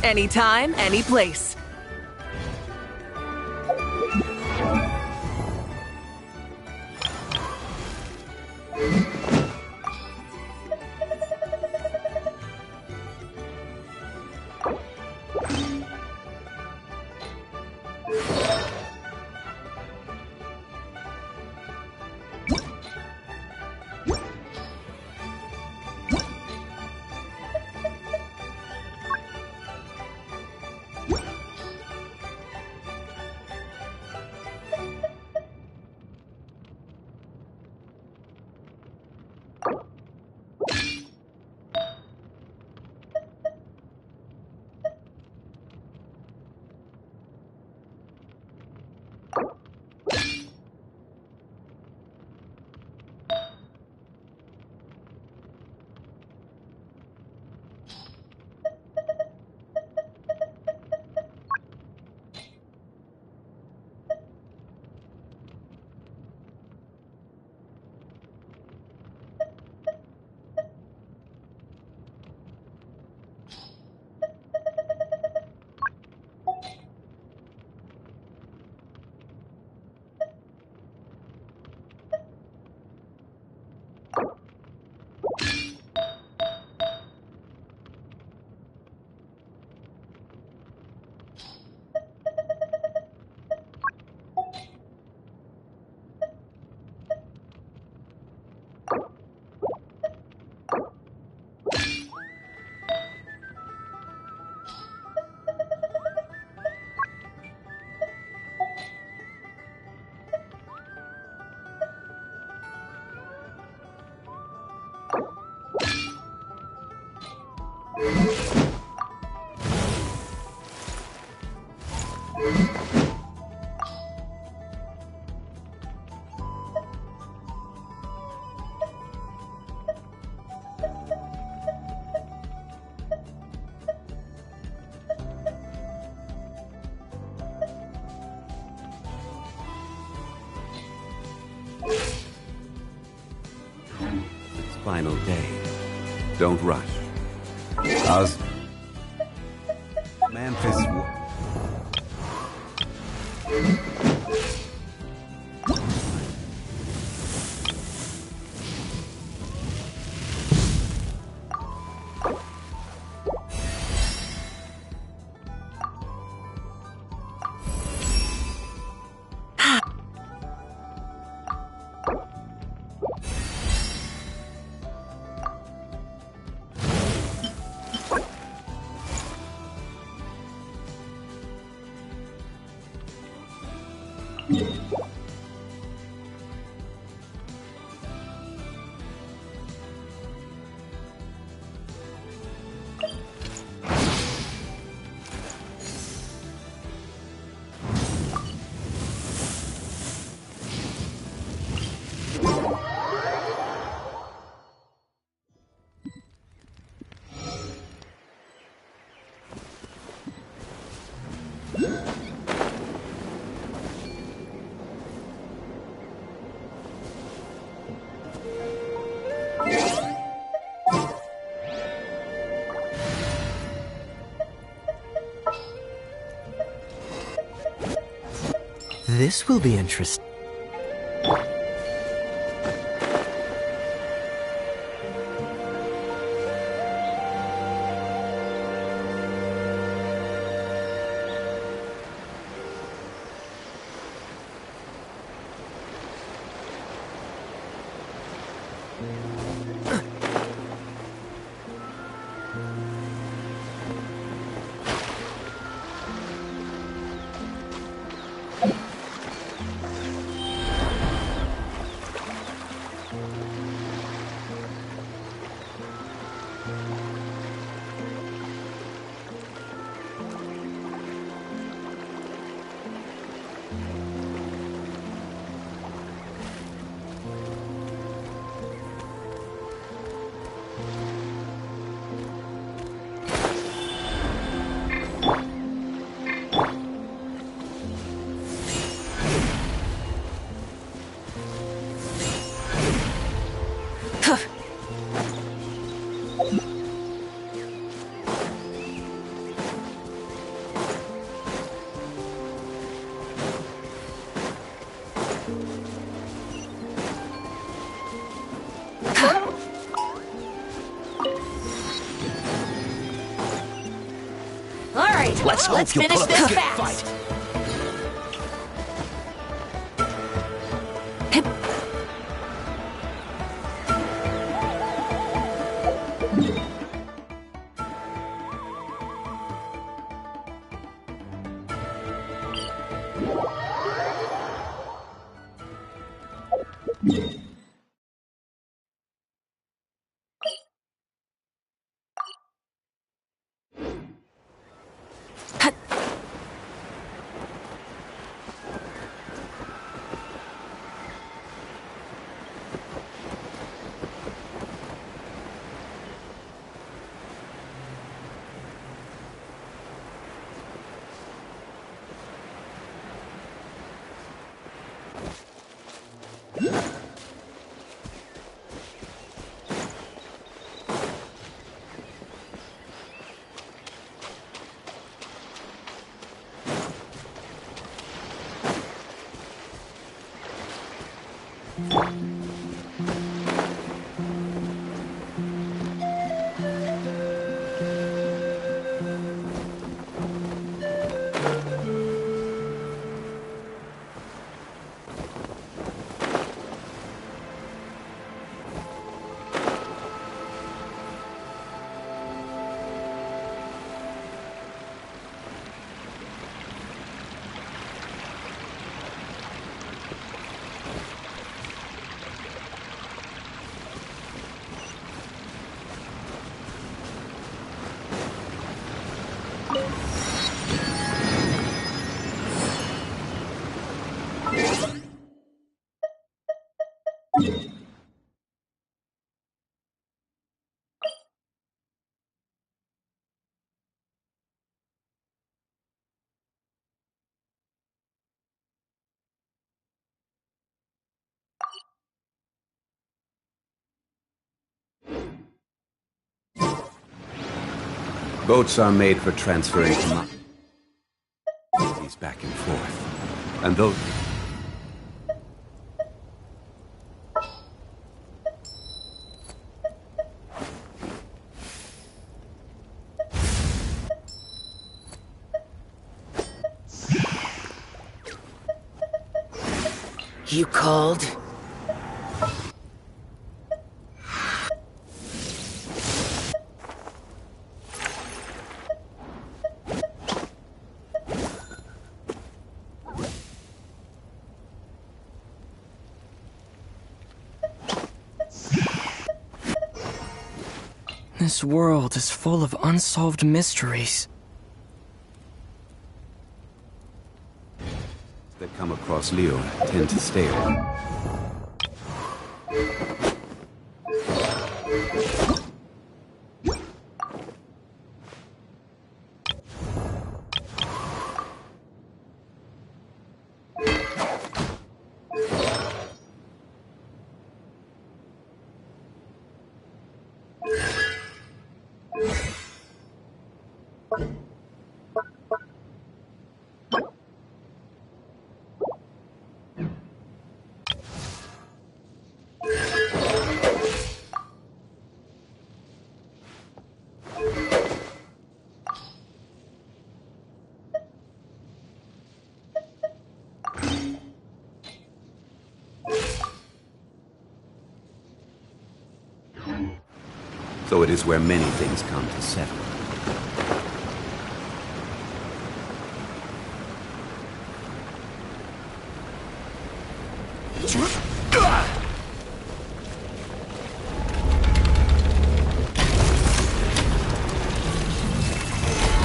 Anytime, any place. Final day. Don't rush. How's Memphis? This will be interesting. All right, let's finish this fast. Boats are made for transferring commodities back and forth. And those... You called? This world is full of unsolved mysteries. that come across Leo tend to stay on. So it is where many things come to settle.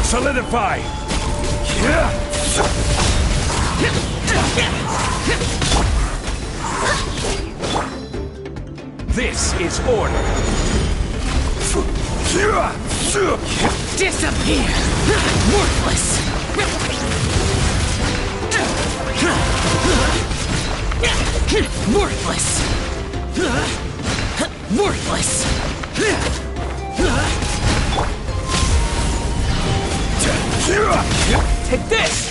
Solidify! This is order! Disappear! Worthless! Worthless! Worthless! Take this!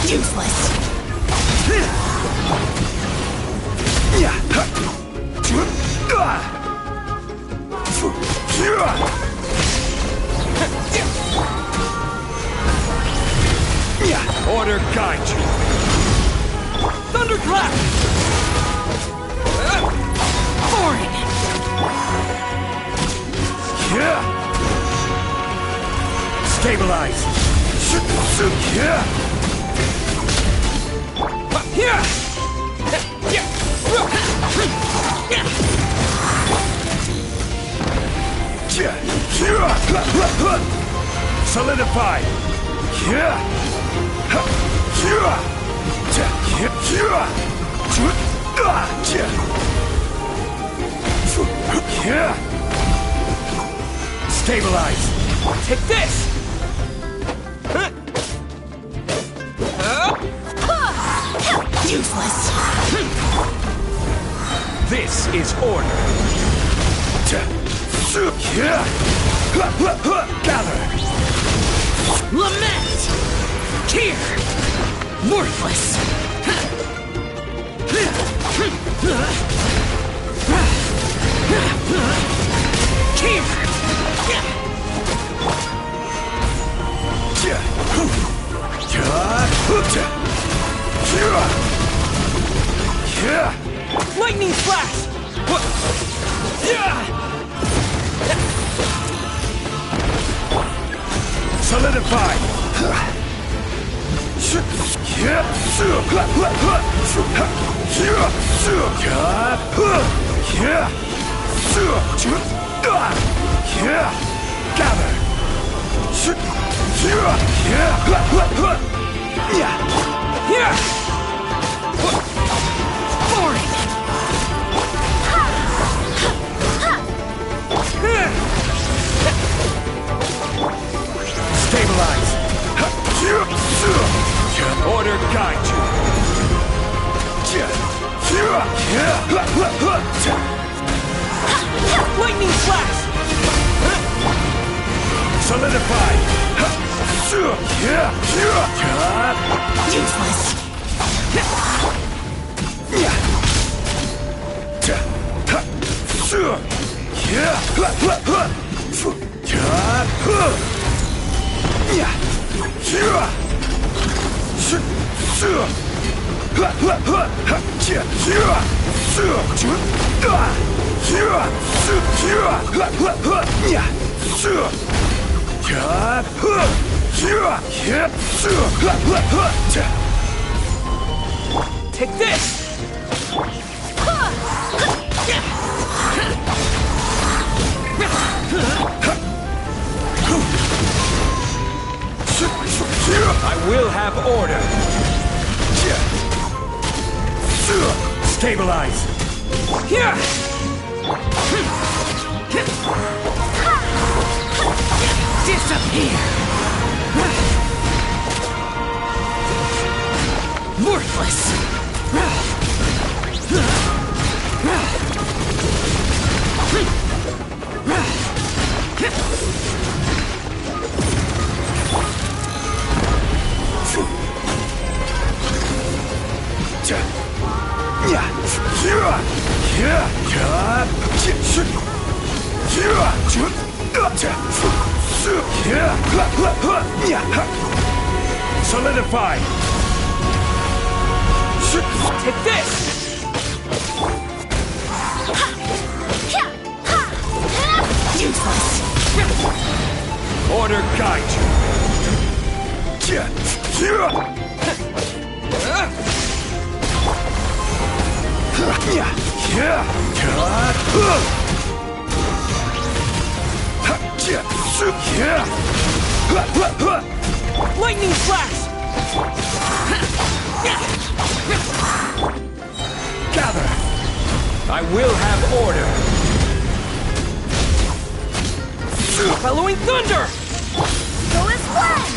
Useless. Order guide you. Thunderclap! Boring. Stabilize. Solidify. Stabilize. Take this. Useless. This is order. Gather. Lament. Tear. Worthless. Lightning flash! Solidify! Gather! Boring. Stabilize! Order guide you! Lightning flash! Solidify! Useless. Take this! I will have order! Stabilize! Disappear. Worthless. Solidify! Take this! Useless. Order guide you! Lightning flash! Gather! I will have order! Following thunder! Go as planned!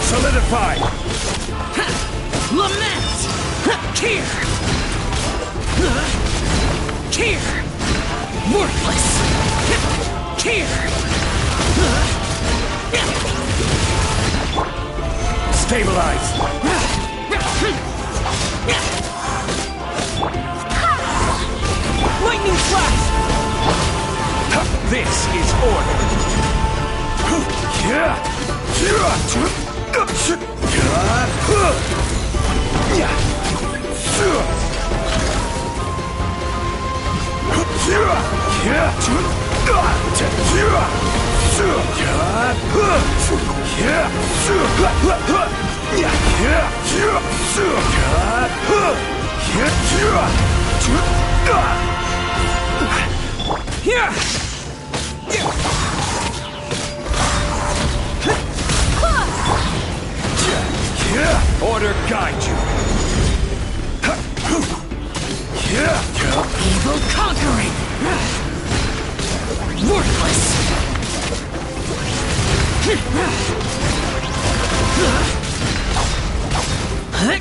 Solidify! Lament! Tear! Tear! Worthless! Tear! Stabilize! Lightning flash! This is order! Order guide you! Evil conquering! Worthless!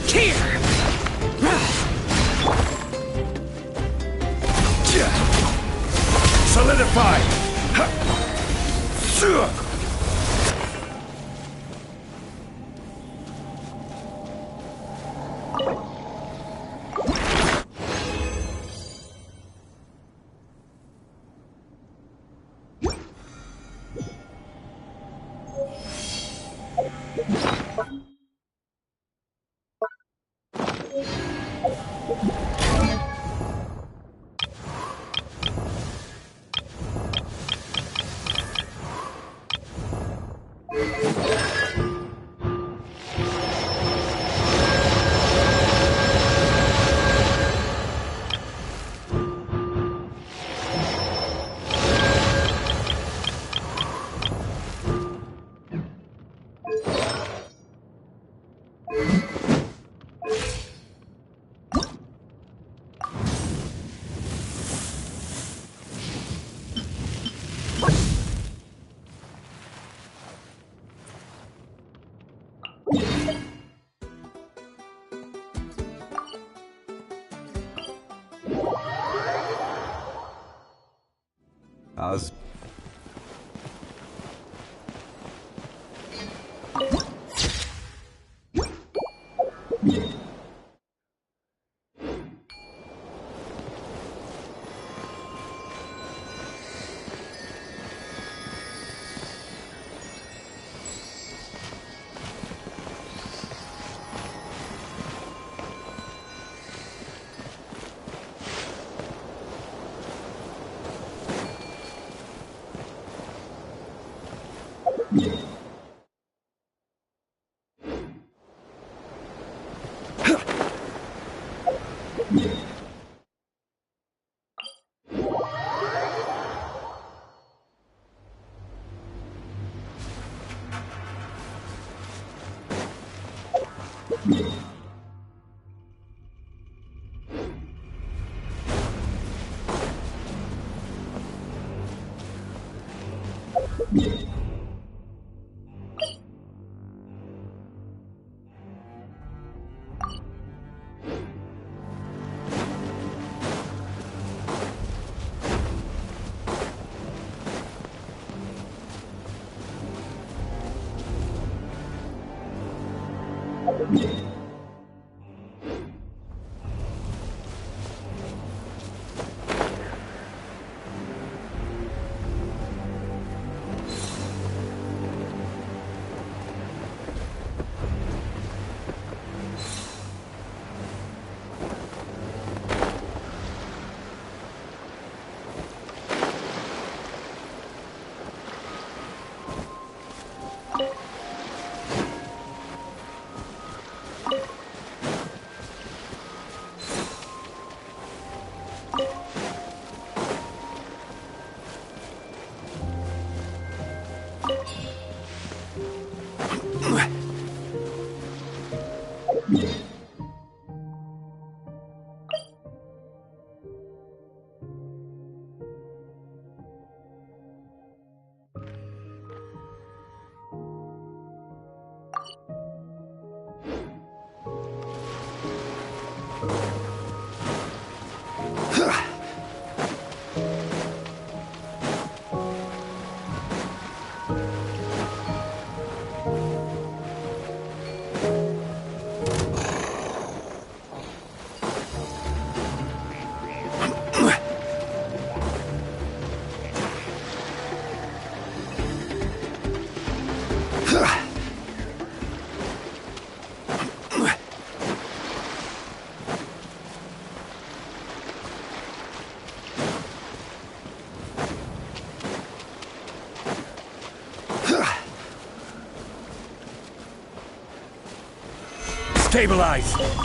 Tear! Solidify! How's... Stabilize!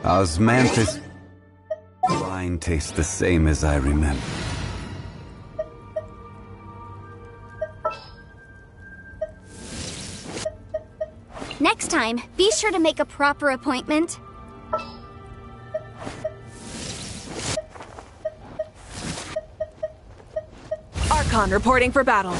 Osmanthus. Wine tastes the same as I remember. Next time, be sure to make a proper appointment. Archon reporting for battle.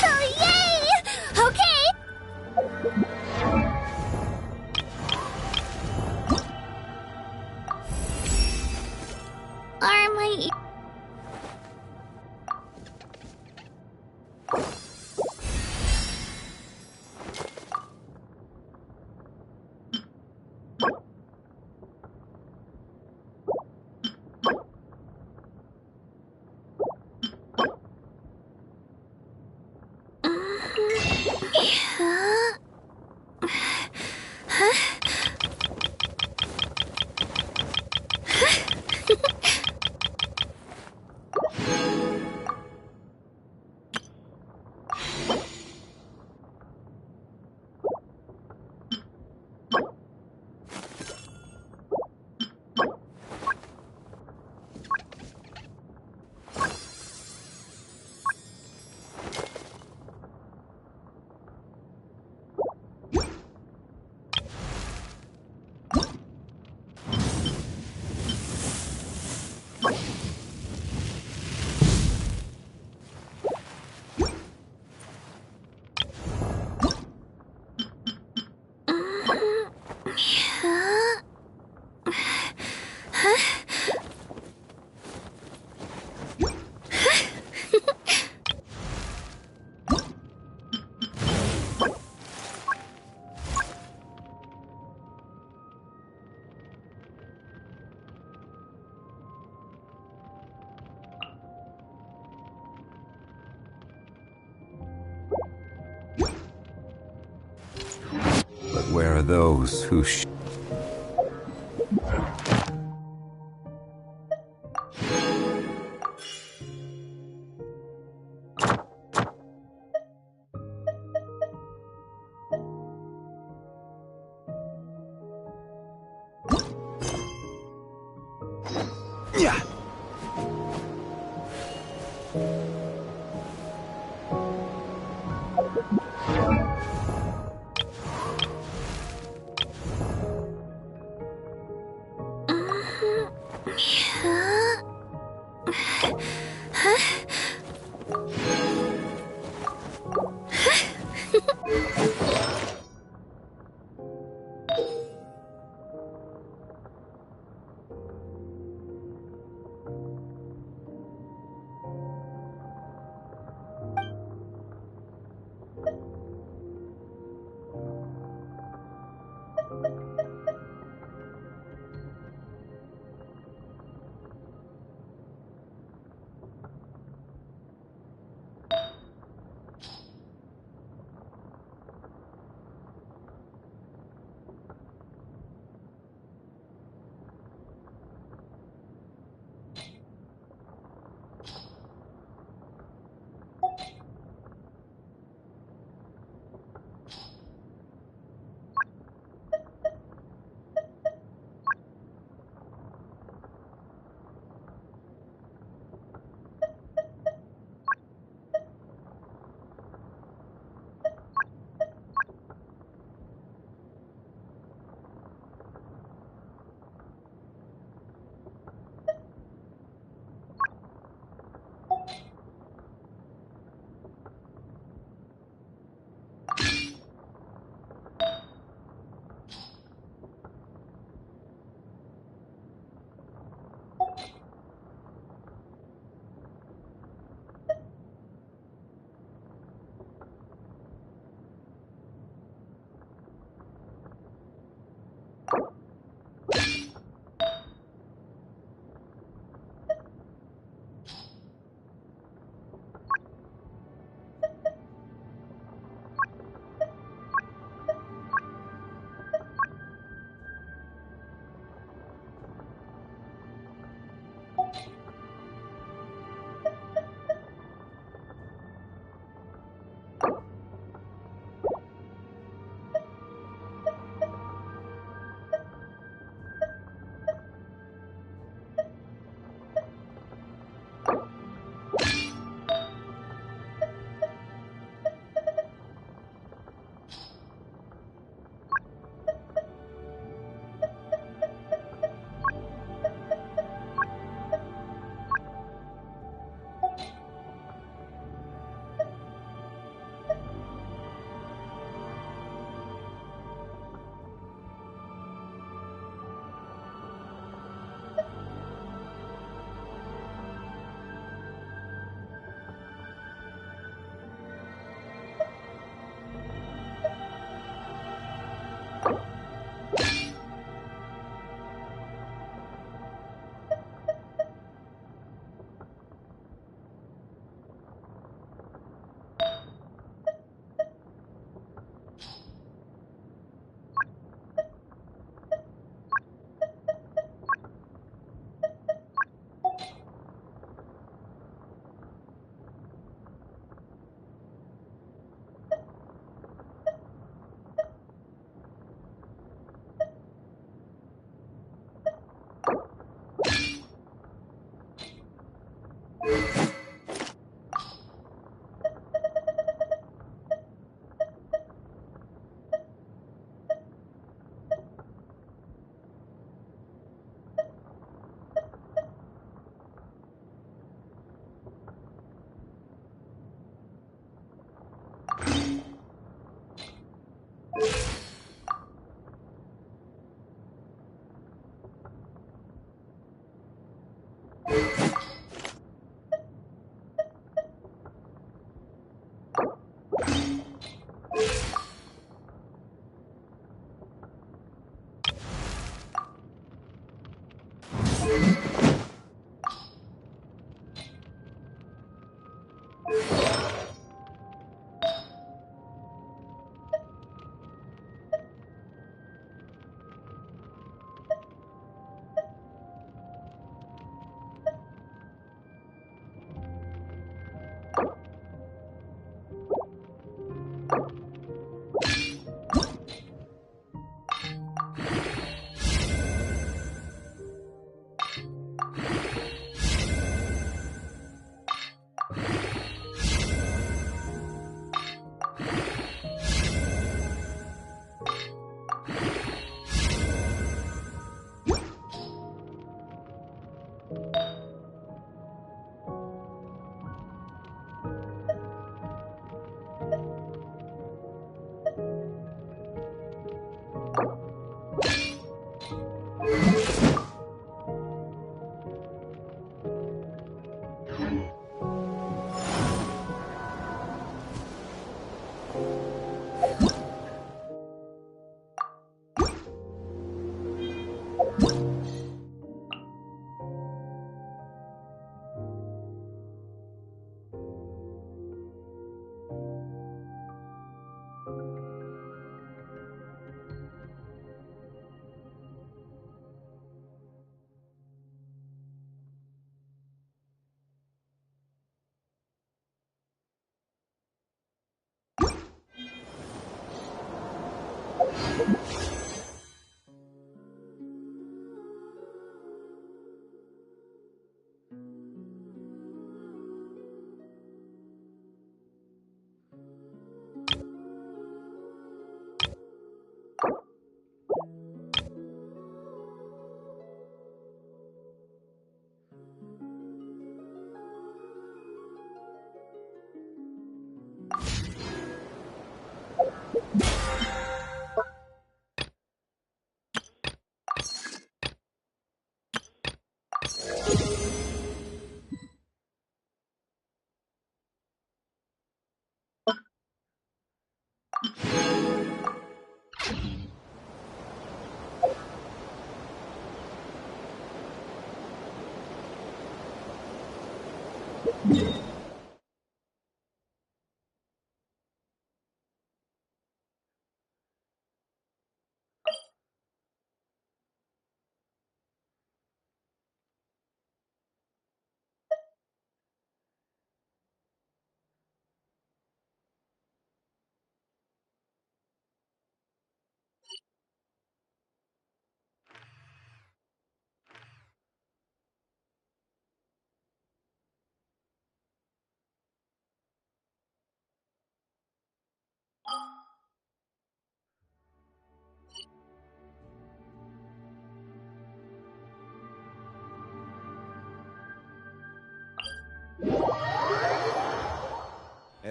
Oh, yay! Okay! Are my... But where are those who Yeah.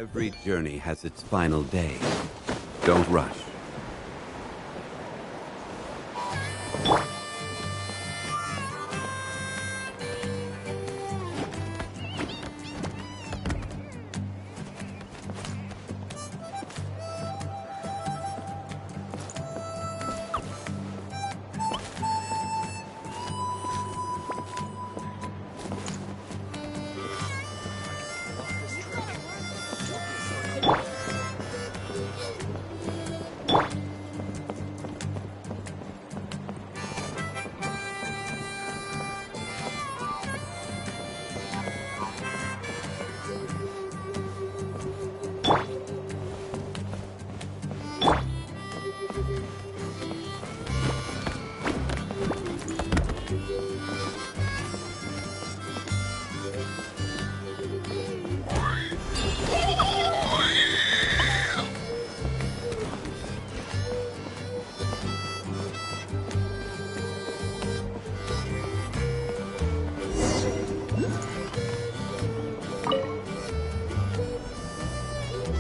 Every journey has its final day. Don't rush.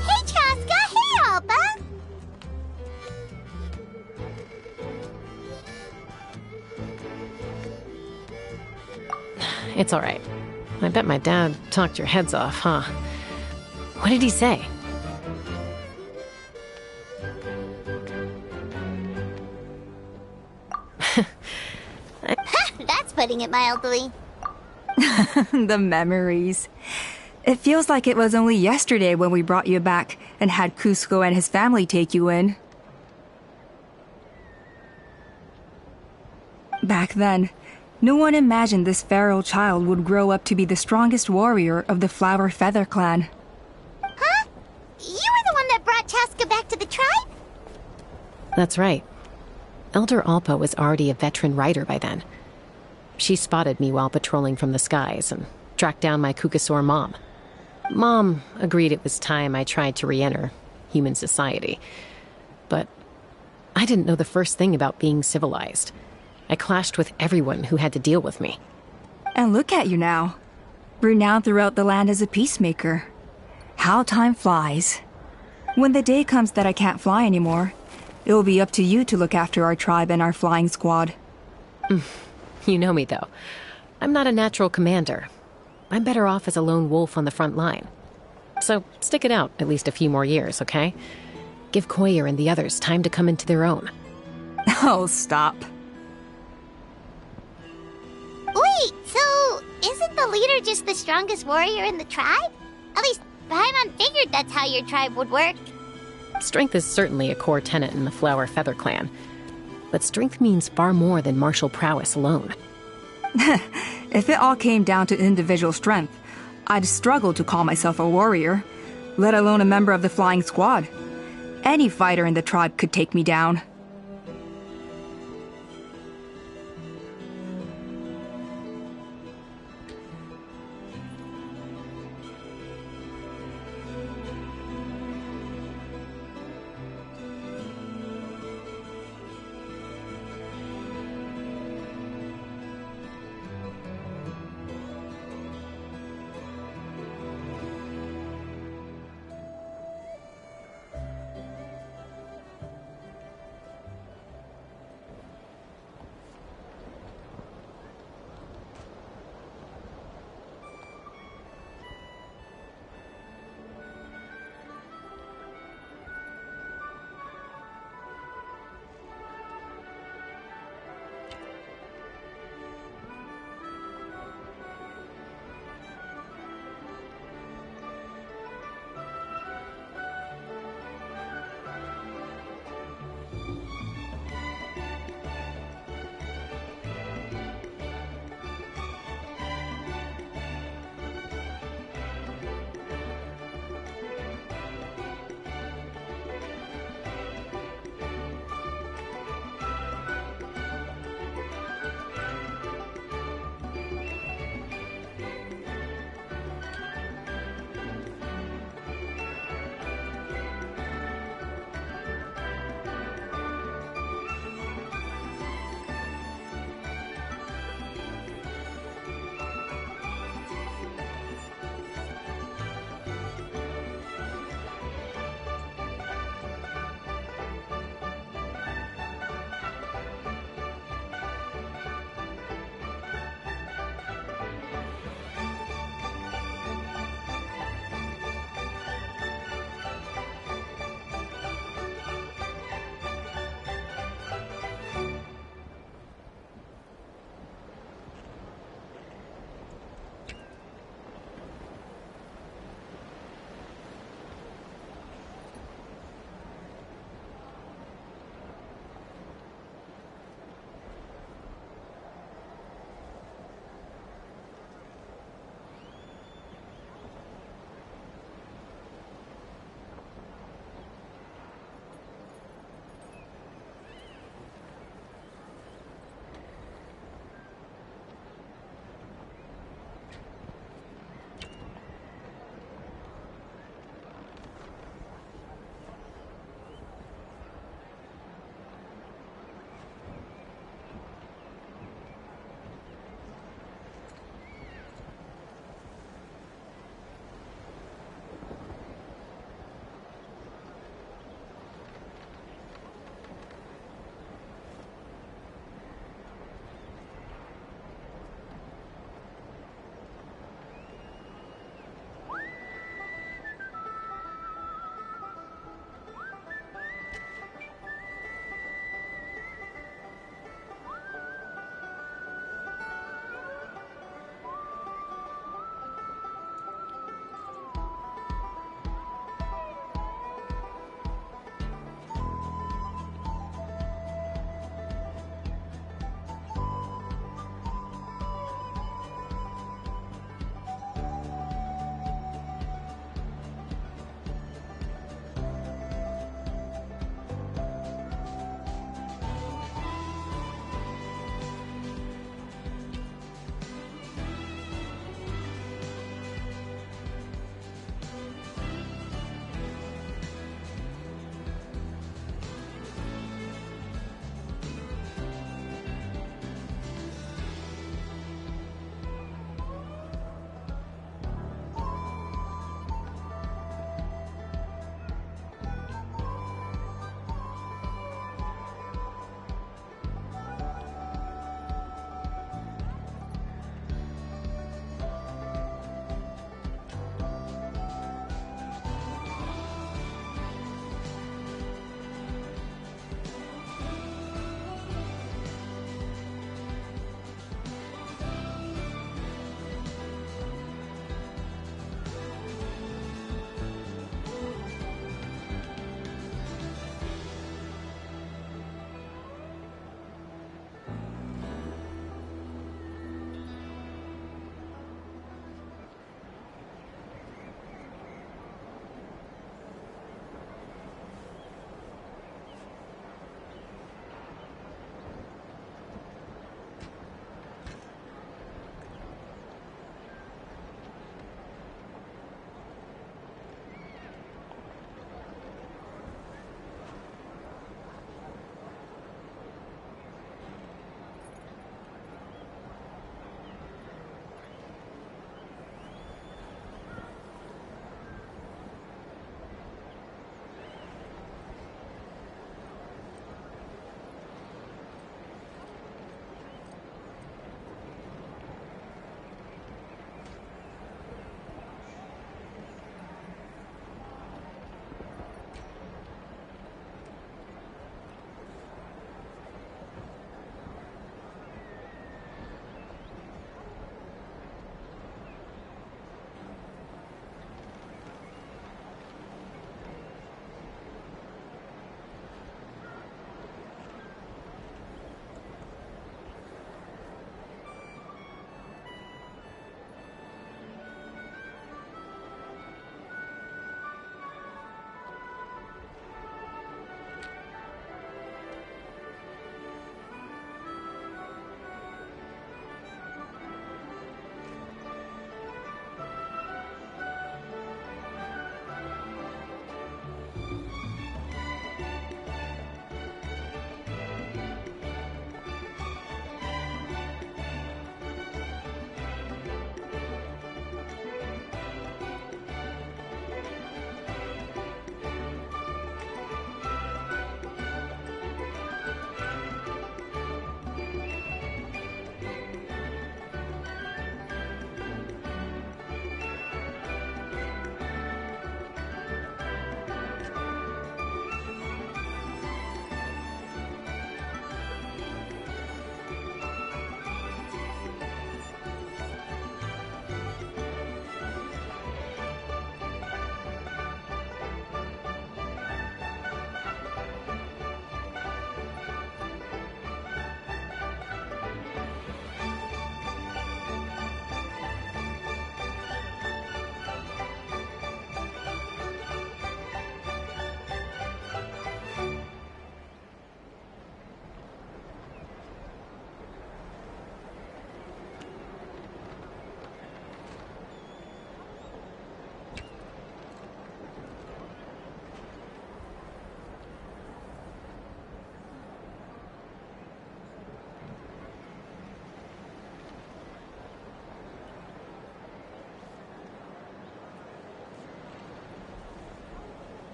Hey, Chaska! Hey, Alba! It's alright. I bet my dad talked your heads off, huh? What did he say? That's putting it mildly. The memories. It feels like it was only yesterday when we brought you back and had Cusco and his family take you in. Back then, no one imagined this feral child would grow up to be the strongest warrior of the Flower Feather clan. Huh? You were the one that brought Chaska back to the tribe? That's right. Elder Alpa was already a veteran rider by then. She spotted me while patrolling from the skies and tracked down my Kukasaur mom. Mom agreed it was time I tried to re-enter human society. But I didn't know the first thing about being civilized. I clashed with everyone who had to deal with me. And look at you now. Renowned throughout the land as a peacemaker. How time flies. When the day comes that I can't fly anymore, it will be up to you to look after our tribe and our flying squad. You know me, though. I'm not a natural commander. I'm better off as a lone wolf on the front line. So stick it out at least a few more years, okay? Give Koyer and the others time to come into their own. Oh, stop. Wait, so isn't the leader just the strongest warrior in the tribe? At least Paimon figured that's how your tribe would work. Strength is certainly a core tenet in the Flower Feather clan. But strength means far more than martial prowess alone. If it all came down to individual strength, I'd struggle to call myself a warrior, let alone a member of the flying squad. Any fighter in the tribe could take me down.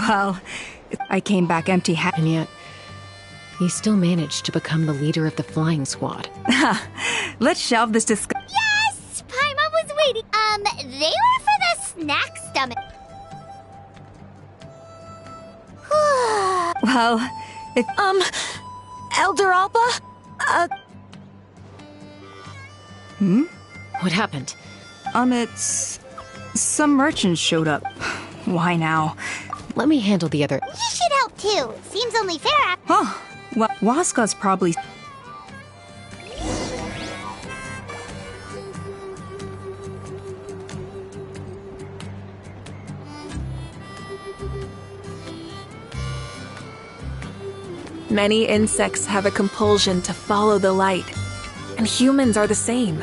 Well, I came back empty-handed. And yet, you still managed to become the leader of the flying squad. Let's shelve this discussion. Yes! Paimon was waiting. They were for the snack stomach. Well, if... Elder Alpa? What happened? It's... Some merchants showed up. Why now? Let me handle the other. You should help too. Seems only fair. Oh, well, Waska's probably... Many insects have a compulsion to follow the light, and humans are the same.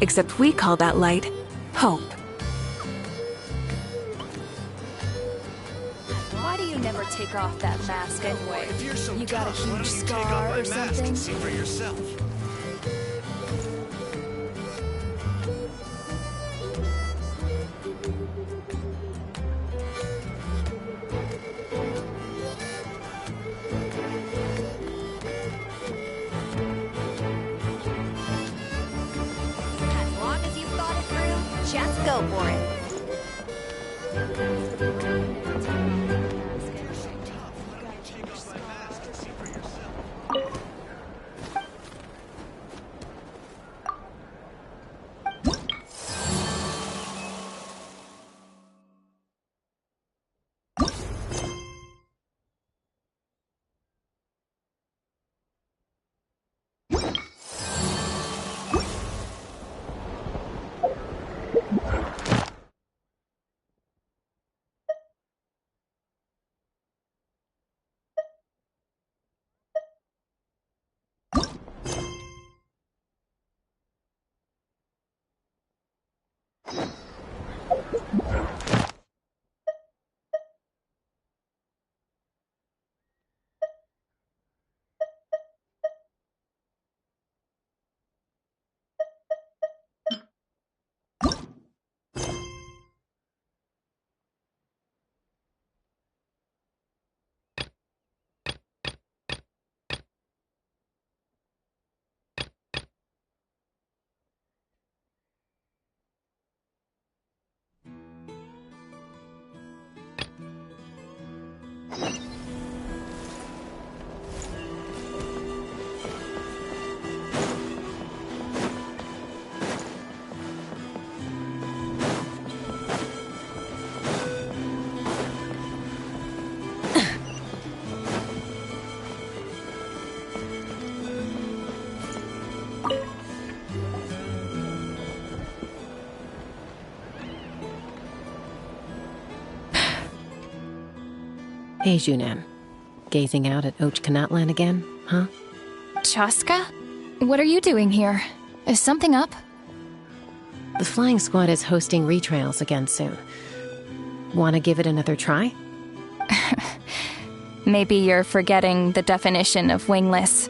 Except we call that light hope. Why do you never take off that mask anyway? You got a huge scar or something? See for yourself. As long as you've thought it through, just go for it. Hey, Junan. Gazing out at Ochkanatlan again, huh? Chaska? What are you doing here? Is something up? The flying squad is hosting retrials again soon. Wanna give it another try? Maybe you're forgetting the definition of wingless.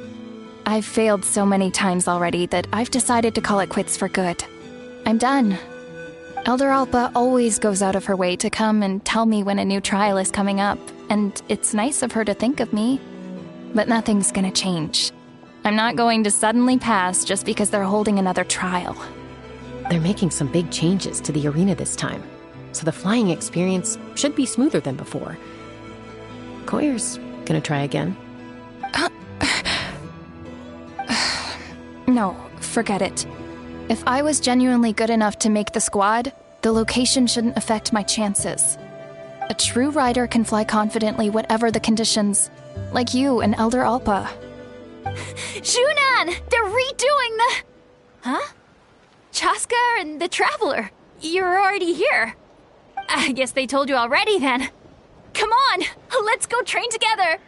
I've failed so many times already that I've decided to call it quits for good. I'm done. Elder Alpa always goes out of her way to come and tell me when a new trial is coming up, and it's nice of her to think of me. But nothing's gonna change. I'm not going to suddenly pass just because they're holding another trial. They're making some big changes to the arena this time, so the flying experience should be smoother than before. Koyer's gonna try again. No, forget it. If I was genuinely good enough to make the squad, the location shouldn't affect my chances. A true rider can fly confidently whatever the conditions, like you and Elder Alpa. Junan! They're redoing the... Huh? Chaska and the Traveler. You're already here. I guess they told you already then. Come on, let's go train together.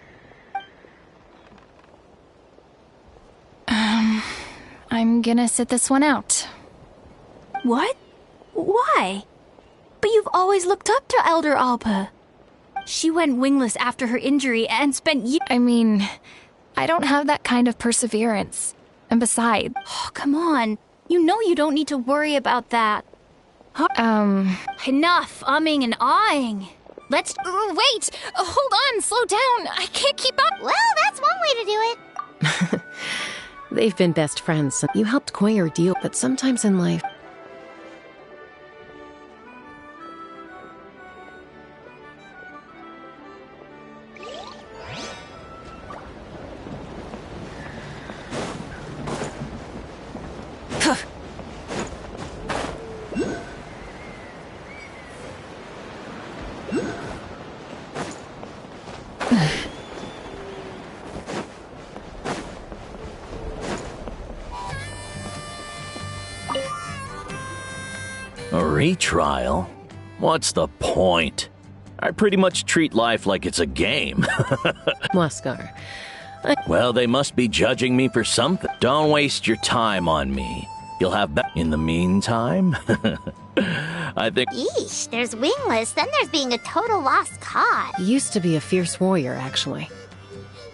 I'm gonna sit this one out. What? Why? But you've always looked up to Elder Alpa. She went wingless after her injury and spent years... I mean, I don't have that kind of perseverance. And besides... Oh, come on. You know you don't need to worry about that. Enough umming and ahhing. Let's... wait! Hold on, slow down. I can't keep up. Well, that's one way to do it. They've been best friends, so you helped Koyer deal, but sometimes in life... A retrial? What's the point? I pretty much treat life like it's a game. Muskar. Well, they must be judging me for something. Don't waste your time on me. You'll have in the meantime, I think... Yeesh, there's Wingless, then there's being a total lost cause. Used to be a fierce warrior, actually.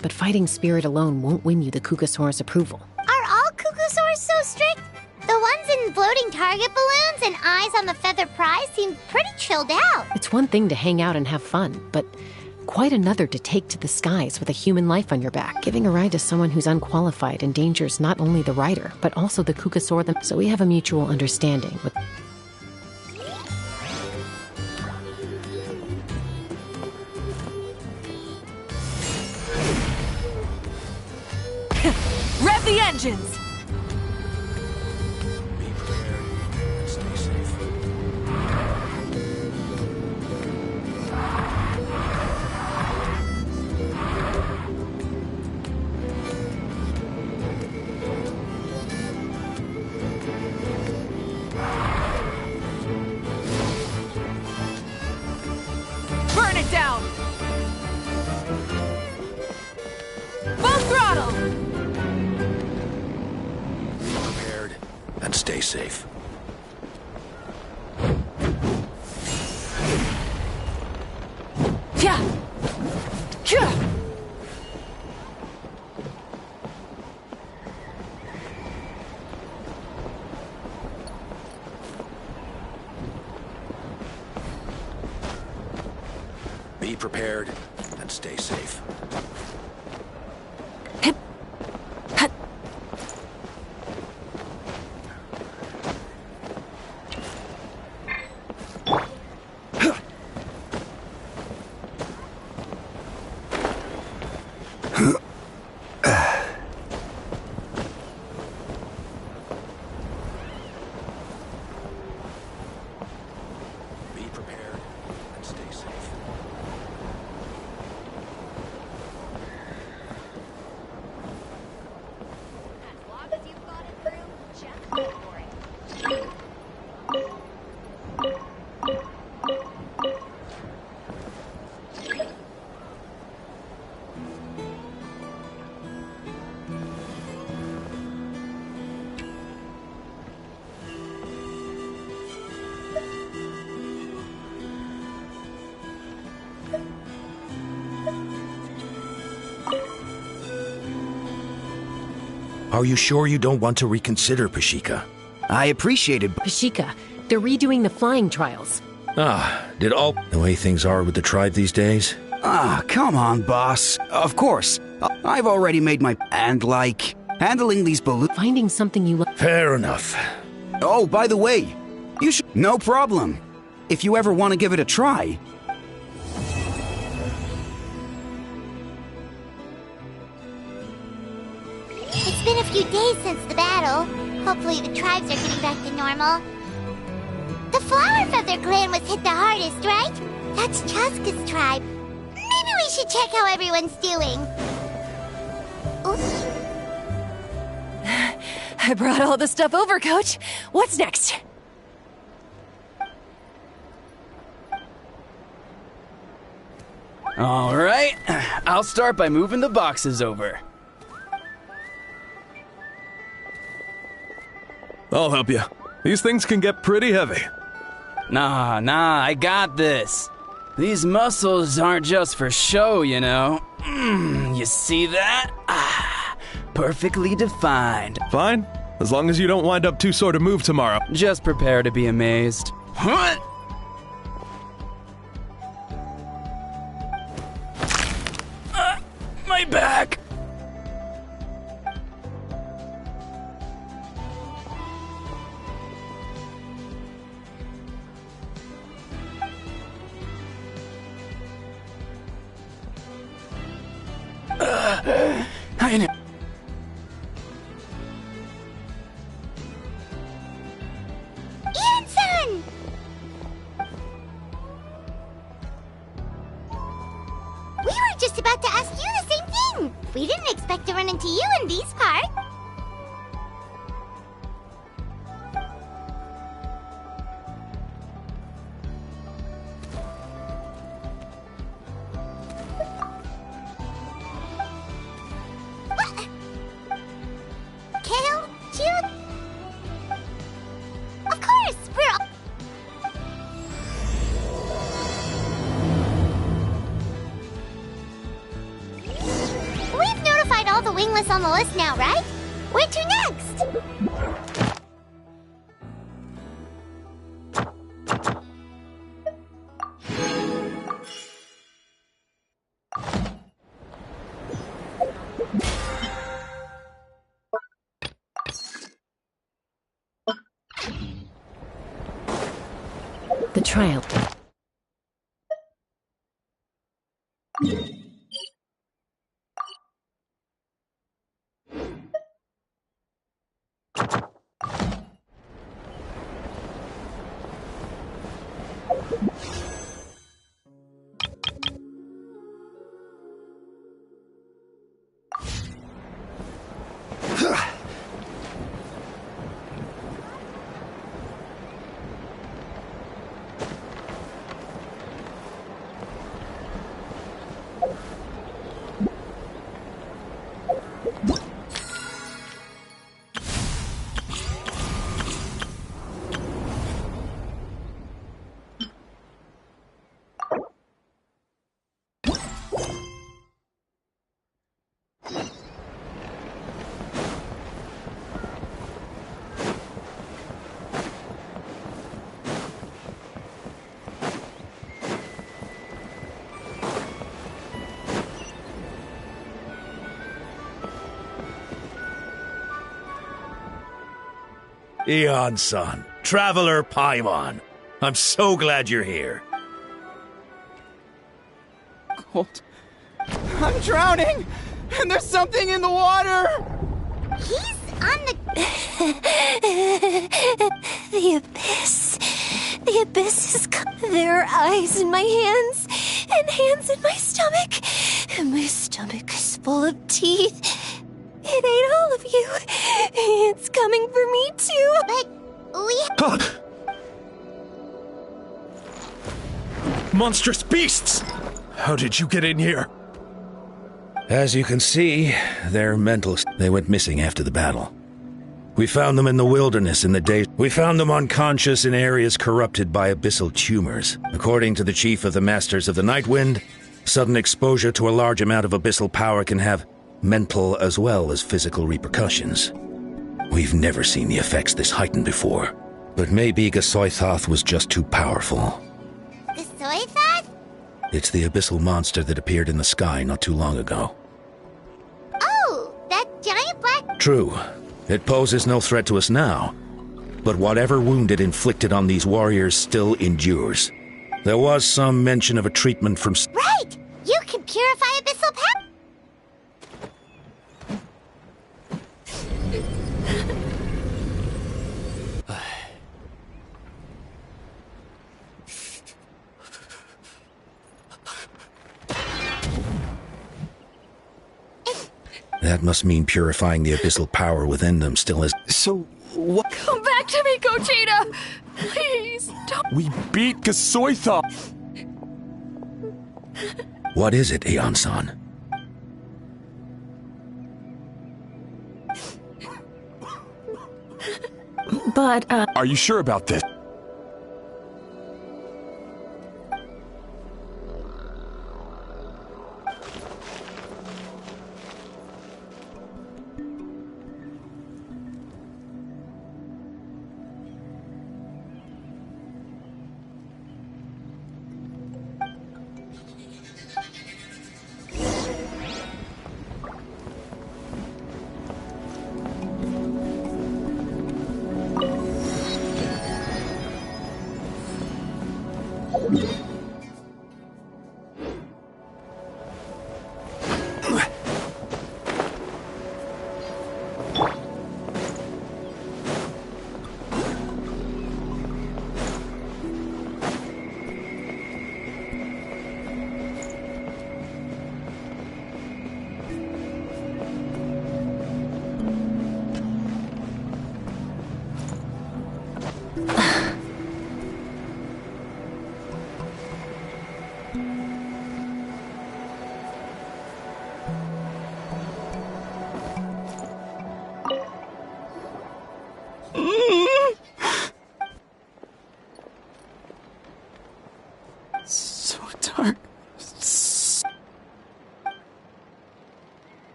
But fighting spirit alone won't win you the Kukasaur's approval. Are all Kukasaurs so strict? The ones in floating target balloons and eyes on the feather prize seem pretty chilled out. It's one thing to hang out and have fun, but quite another to take to the skies with a human life on your back. Giving a ride to someone who's unqualified endangers not only the rider, but also the Kukasaur them. So we have a mutual understanding with... Rev the engines! Burn it down! Full throttle! Prepared and stay safe. Yeah! Yeah! Be prepared and stay safe. Be prepared and stay safe. As long as you've got it through, just go for it. Are you sure you don't want to reconsider, Pashika? I appreciate it. Pashika, they're redoing the flying trials. Did all the way things are with the tribe these days? Come on, boss. Of course. I've already made my... And, handling these balloons... Finding something you love... Fair enough. Oh, by the way, you should... No problem. If you ever want to give it a try. It's been a few days since the battle. Hopefully the tribes are getting back to normal. The Flower Feather clan was hit the hardest, right? That's Chaska's tribe. Maybe we should check how everyone's doing. Oops. I brought all the stuff over, Coach. What's next? All right, I'll start by moving the boxes over. I'll help you. These things can get pretty heavy. Nah, I got this. These muscles aren't just for show, you know. You see that? Perfectly defined. Fine, as long as you don't wind up too sore to move tomorrow. Just prepare to be amazed. to you in these parts. Kale? June? Of course, We've notified all the wingless on the list now, right? Where to next? The trial. Eon-san, Traveler Paimon. I'm so glad you're here. Cold. I'm drowning! And there's something in the water! He's on the... The abyss. The abyss is... There are eyes in my hands, and hands in my stomach. And my stomach is full of teeth. It ate all of you. It's coming for me, too. But we... Monstrous beasts! How did you get in here? As you can see, they're mental. They went missing after the battle. We found them in the wilderness in the day. We found them unconscious in areas corrupted by abyssal tumors. According to the chief of the Masters of the Nightwind, sudden exposure to a large amount of abyssal power can have mental as well as physical repercussions. We've never seen the effects this heightened before. But maybe Gasoithoth was just too powerful. Gasoithoth? It's the abyssal monster that appeared in the sky not too long ago. Oh, that giant black... True. It poses no threat to us now. But whatever wound it inflicted on these warriors still endures. There was some mention of a treatment from... Right! You can purify abyssal power! That must mean purifying the abyssal power within them still is... So, what? Come back to me, Gogeta! Please, don't... We beat Gasoithoth! What is it, Aeon-san? But, Are you sure about this?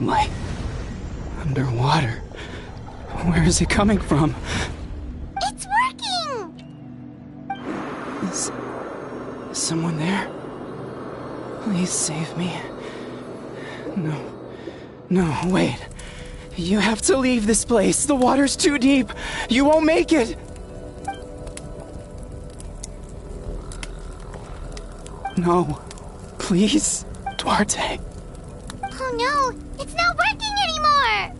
Like, underwater. Where is it coming from? It's working! Is someone there? Please save me. No, wait. You have to leave this place. The water's too deep. You won't make it. No. Please, Duarte. Oh no, it's not working anymore!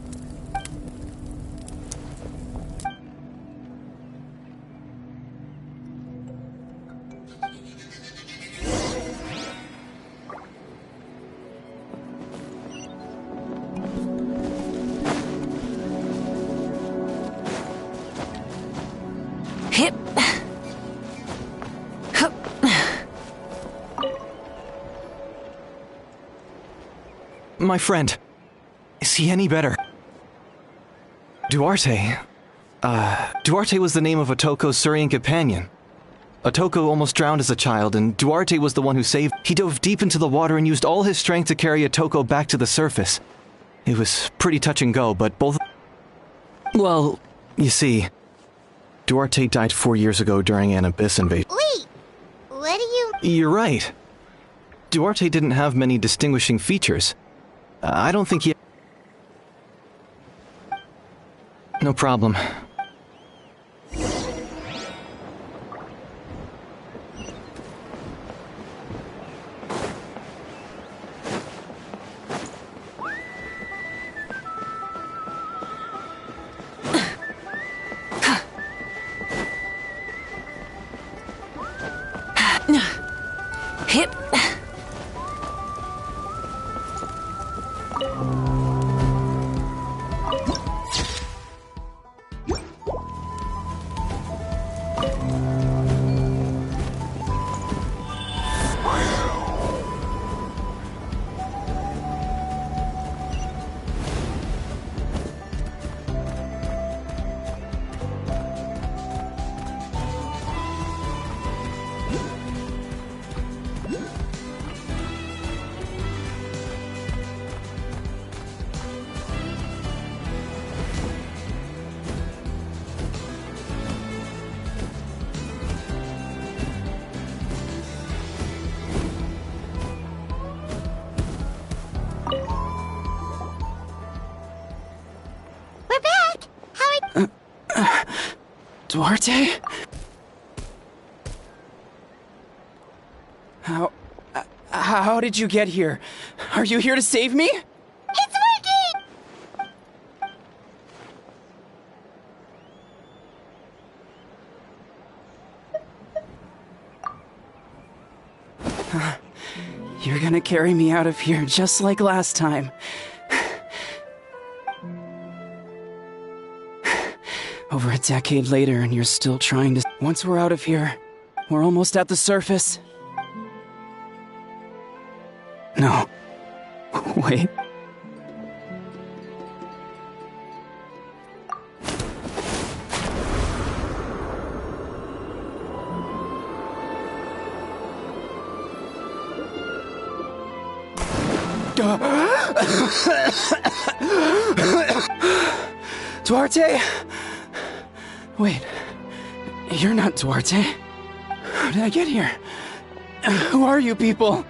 Hip. Hup. My friend. Is he any better? Duarte. Duarte was the name of Otoko's Surian companion. Otoko almost drowned as a child, and Duarte was the one who saved. He dove deep into the water and used all his strength to carry Otoko back to the surface. It was pretty touch and go, but both... Well, you see, Duarte died 4 years ago during an abyss invasion. Wait, what do you... You're right. Duarte didn't have many distinguishing features. I don't think he... No problem. Hip. We're back! Duarte? How did you get here? Are you here to save me? It's working! You're gonna carry me out of here just like last time. Over a decade later, and you're still trying to... Once we're out of here, we're almost at the surface. No. Wait. Duarte? Wait, you're not Duarte. How did I get here? Who are you people?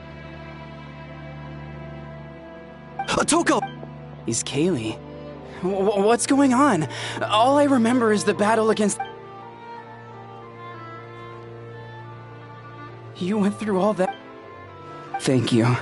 Otoko! He's Kaylee. What's going on? All I remember is the battle against... You went through all that... Thank you.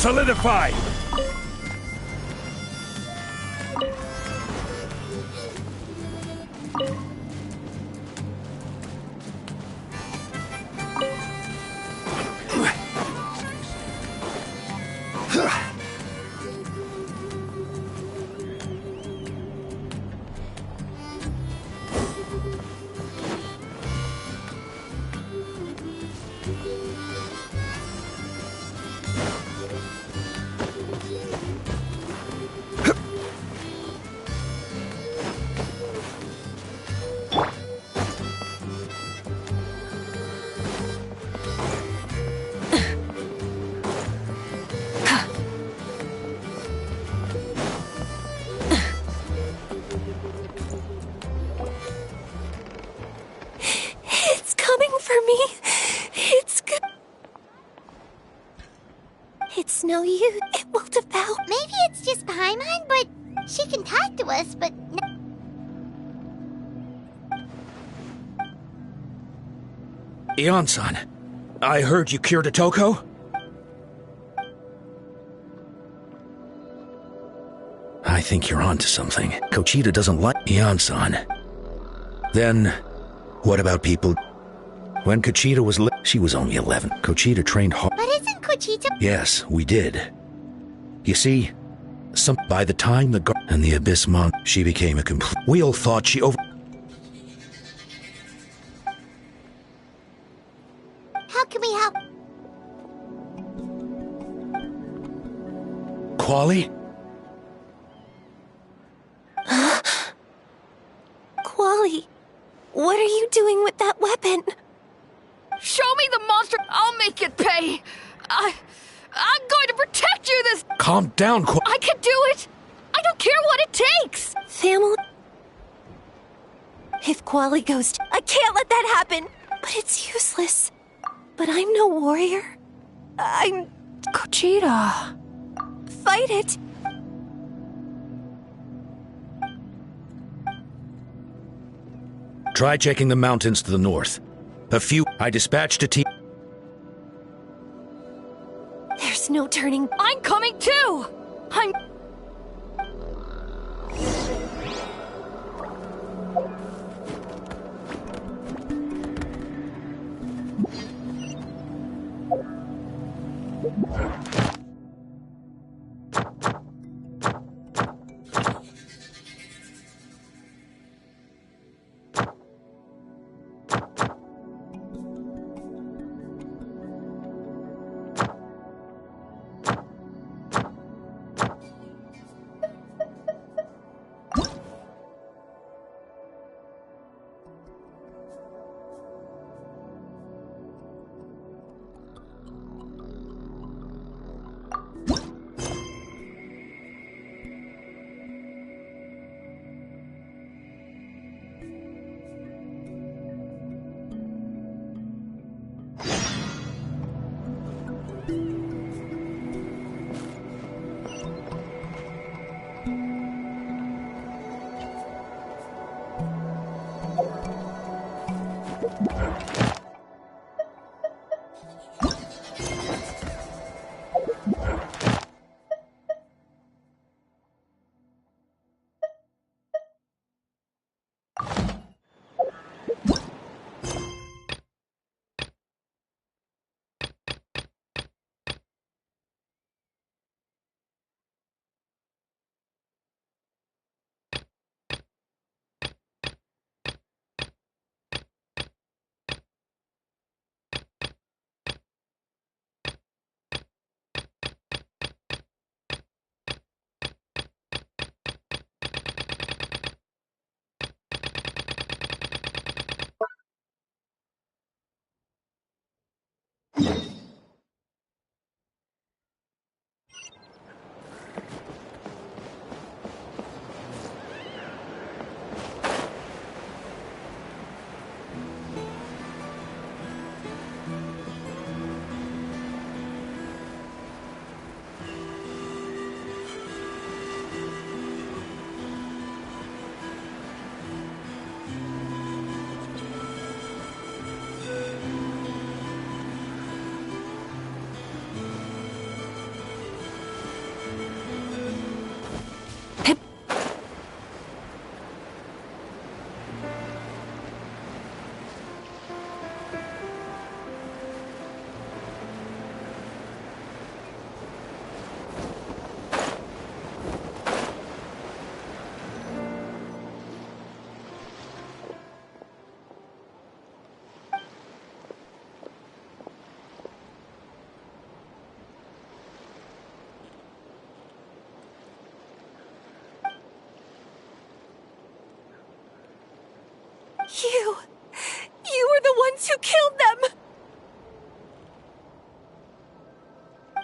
Solidify! It's coming for me. It's good. It's no use. It will devour. Maybe it's just Paimon, but she can talk to us, but Ion-san, I heard you cured Otoko? I think you're onto something. Kochita doesn't like Ion-san. Then, what about people? When Kochita was she was only 11. Kochita trained hard. But isn't Kochita? Yes, we did. You see, by the time the and the Abyss she became a complete. We all thought she over. How can we help? Quali? Quali, what are you doing with that weapon? Show me the monster. I'll make it pay. I'm going to protect you this. Calm down, I can do it. I don't care what it takes. Family. If Quali goes, I can't let that happen. But it's useless. But I'm no warrior. I'm Kochita. Fight it. Try checking the mountains to the north. I dispatched a team. There's no turning. I'm coming too. I'm. You were the ones who killed them!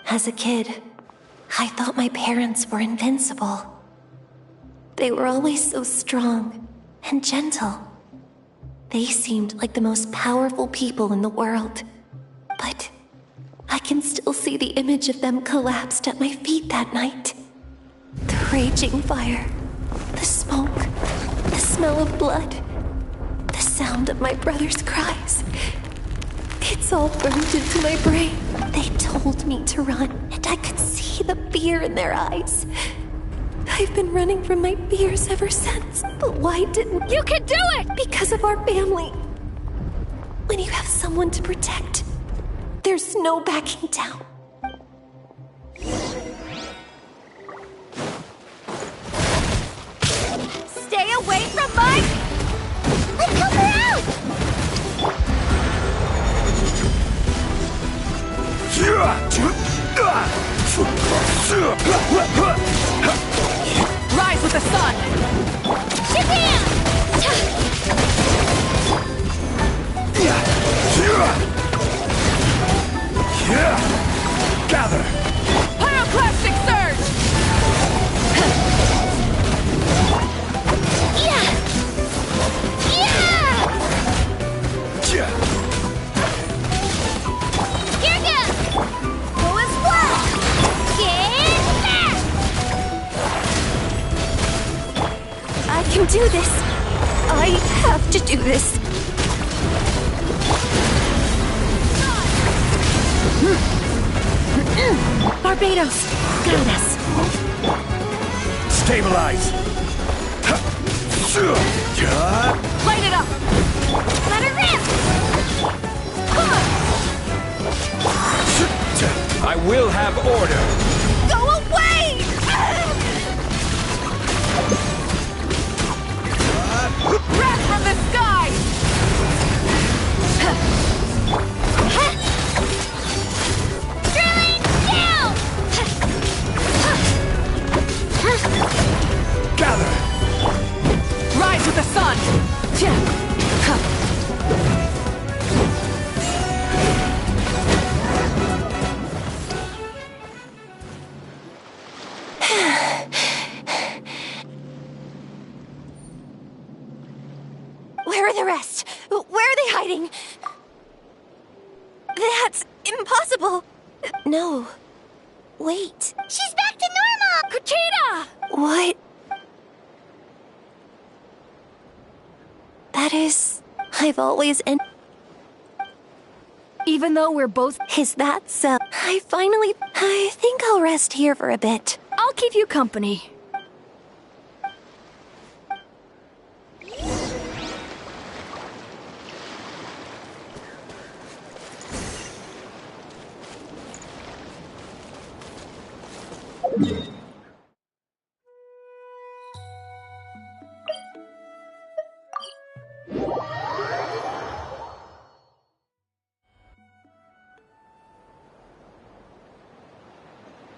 As a kid, I thought my parents were invincible. They were always so strong and gentle. They seemed like the most powerful people in the world. But I can still see the image of them collapsed at my feet that night. The raging fire, the smoke, the smell of blood, the sound of my brother's cries. It's all burned into my brain. They told me to run, and I could see the fear in their eyes. I've been running from my fears ever since. But why didn't... You can do it! Because of our family. When you have someone to protect, there's no backing down. Stay away from my... Let's help her out! Rise with the sun! Japan! Gather! Pyroclastic surge! Yeah! Girga! Boa's blow! Get back! I can do this. I have to do this. Barbados, guide us. Stabilize! Light it up! Let her rip! I will have order. Go away! Wrath from the sky! Drilling down! Gather! Rise with the sun! Where are the rest? Where are they hiding? That's impossible. No. Wait. She's back to normal! Kuchita! What? That is... I've always... Even though we're both... Is that so? I think I'll rest here for a bit. I'll keep you company.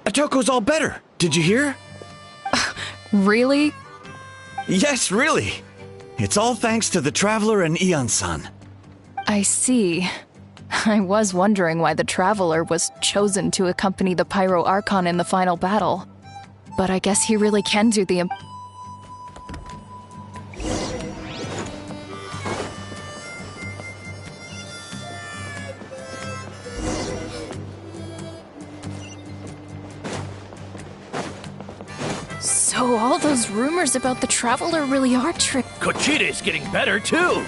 Atoko's all better. Did you hear? Really? Yes, really. It's all thanks to the Traveler and Ian-san. I see. I was wondering why the Traveler was chosen to accompany the Pyro Archon in the final battle. But I guess he really can do the... So all those rumors about the Traveler really are true. Kuchita's getting better, too!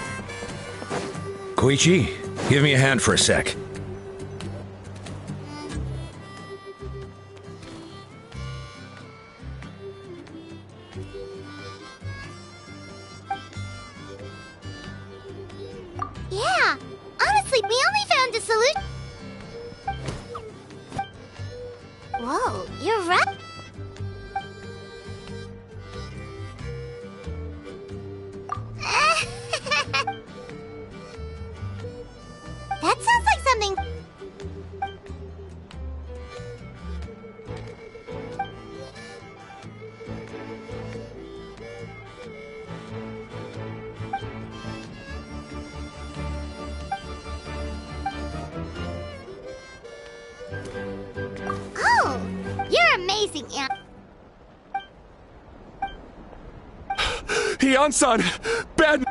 Koichi, give me a hand for a sec. Yeah, honestly, we only found a solution. Whoa, you're right. That sounds like something. missing ant. Hyun-san! Bad...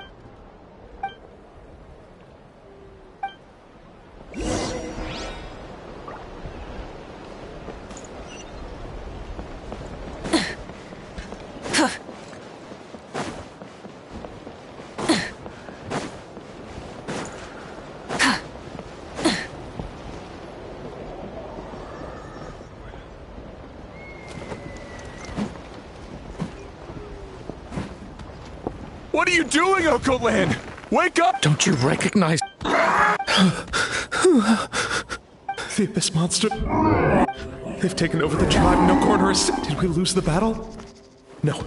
What are you doing, Oko Lan? Wake up! Don't you recognize... The Abyss Monster... They've taken over the tribe, no corner is... Did we lose the battle? No.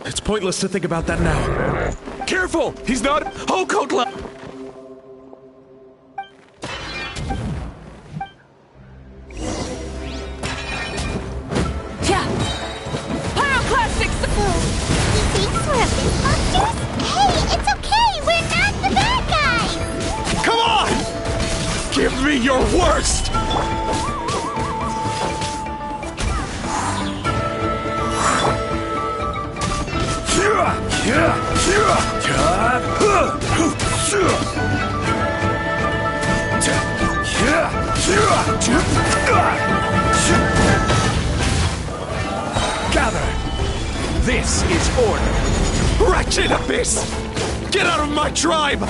It's pointless to think about that now. Careful! He's not... Oko Lan! Give me your worst! Gather! This is order! Wretched Abyss! Get out of my tribe!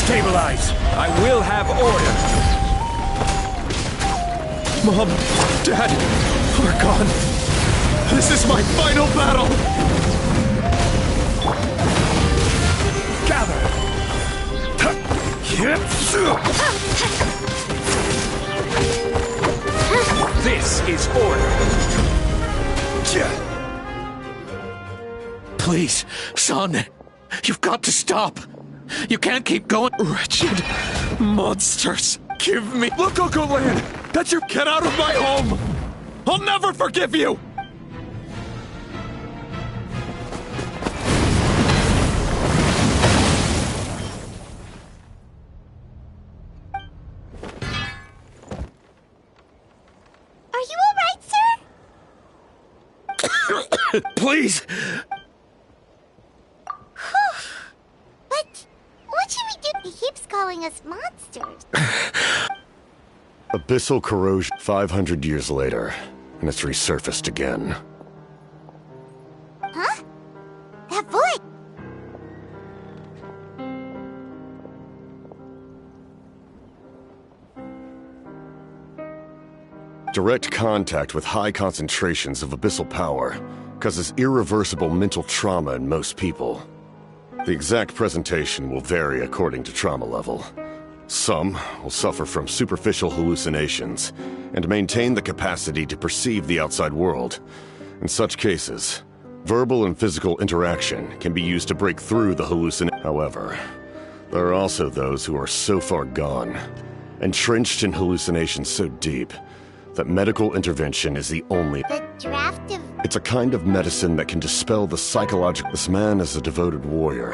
Stabilize! I will have order! Mom, Dad, are gone. This is my final battle! Gather! This is order! Please, son, you've got to stop. You can't keep going. Wretched monsters. Give me... Look, Oko Lan! That's your... Get out of my home! I'll never forgive you! Are you alright, sir? Please! What should we do? He keeps calling us monsters. Abyssal corrosion 500 years later, and it's resurfaced again. Huh? That voice! Direct contact with high concentrations of abyssal power causes irreversible mental trauma in most people. The exact presentation will vary according to trauma level. Some will suffer from superficial hallucinations and maintain the capacity to perceive the outside world. In such cases, verbal and physical interaction can be used to break through the hallucination. However, there are also those who are so far gone, entrenched in hallucinations so deep, that medical intervention is the only... The draft of... It's a kind of medicine that can dispel the psychological... This man is a devoted warrior,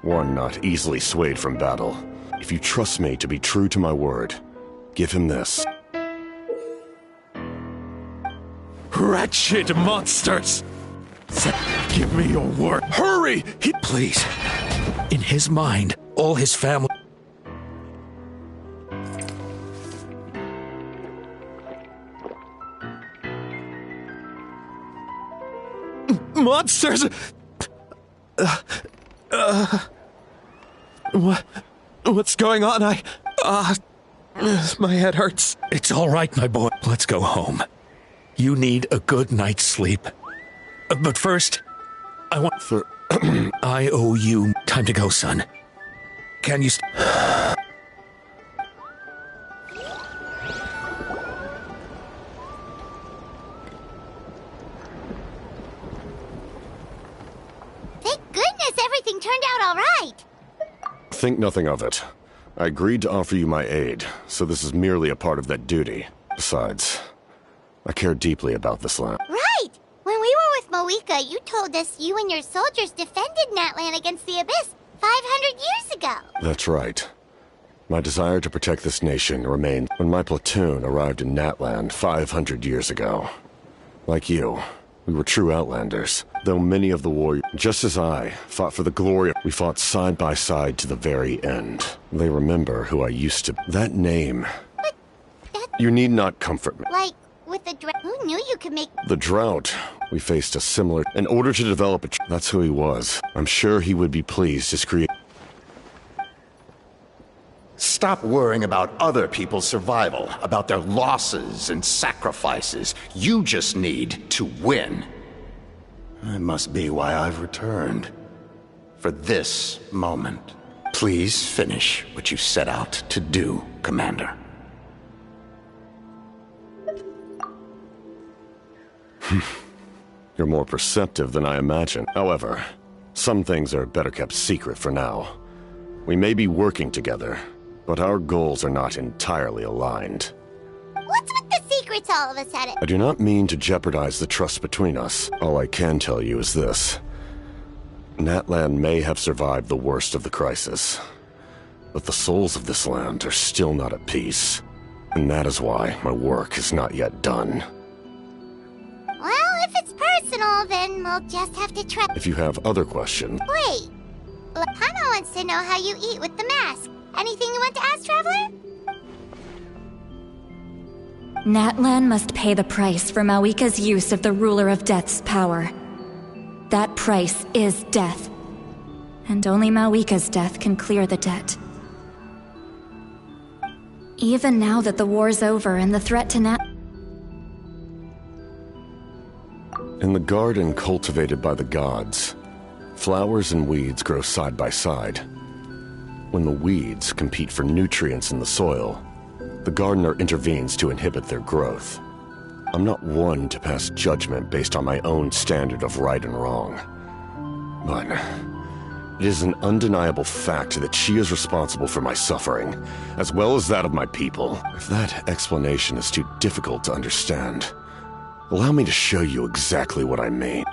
one not easily swayed from battle. If you trust me to be true to my word, give him this. Wretched monsters! Give me your word. Hurry! Please. In his mind, all his family... Monsters! What's going on? My head hurts. It's all right, my boy. Let's go home. You need a good night's sleep. But first, I owe you time to go, son. Can you... everything turned out all right. Think nothing of it. I agreed to offer you my aid, so this is merely a part of that duty. Besides, I care deeply about this land. Right! When we were with Mavuika, you told us you and your soldiers defended Natlan against the Abyss 500 years ago. That's right. My desire to protect this nation remained when my platoon arrived in Natlan 500 years ago. Like you, we were true outlanders, though many of the warriors, just as I, fought for the glory. We fought side by side to the very end. They remember who I used to. That name. But that... You need not comfort me. Like, with the drought, who knew you could make... The drought. We faced a similar... In order to develop a... That's who he was. I'm sure he would be pleased his create... Stop worrying about other people's survival, about their losses and sacrifices. You just need to win. That must be why I've returned. For this moment. Please finish what you set out to do, Commander. You're more perceptive than I imagined. However, some things are better kept secret for now. We may be working together, but our goals are not entirely aligned. What's with the secrets all of a sudden? I do not mean to jeopardize the trust between us. All I can tell you is this. Natlan may have survived the worst of the crisis, but the souls of this land are still not at peace. And that is why my work is not yet done. Well, if it's personal, then we'll just have to try. If you have other questions... Wait. Hana wants to know how you eat with the mask. Anything you want to ask, Traveler? Natlan must pay the price for Mavuika's use of the Ruler of Death's power. That price is death. And only Mavuika's death can clear the debt. Even now that the war's over and the threat to In the garden cultivated by the gods, flowers and weeds grow side by side. When the weeds compete for nutrients in the soil, the gardener intervenes to inhibit their growth. I'm not one to pass judgment based on my own standard of right and wrong. But it is an undeniable fact that she is responsible for my suffering, as well as that of my people. If that explanation is too difficult to understand, allow me to show you exactly what I mean.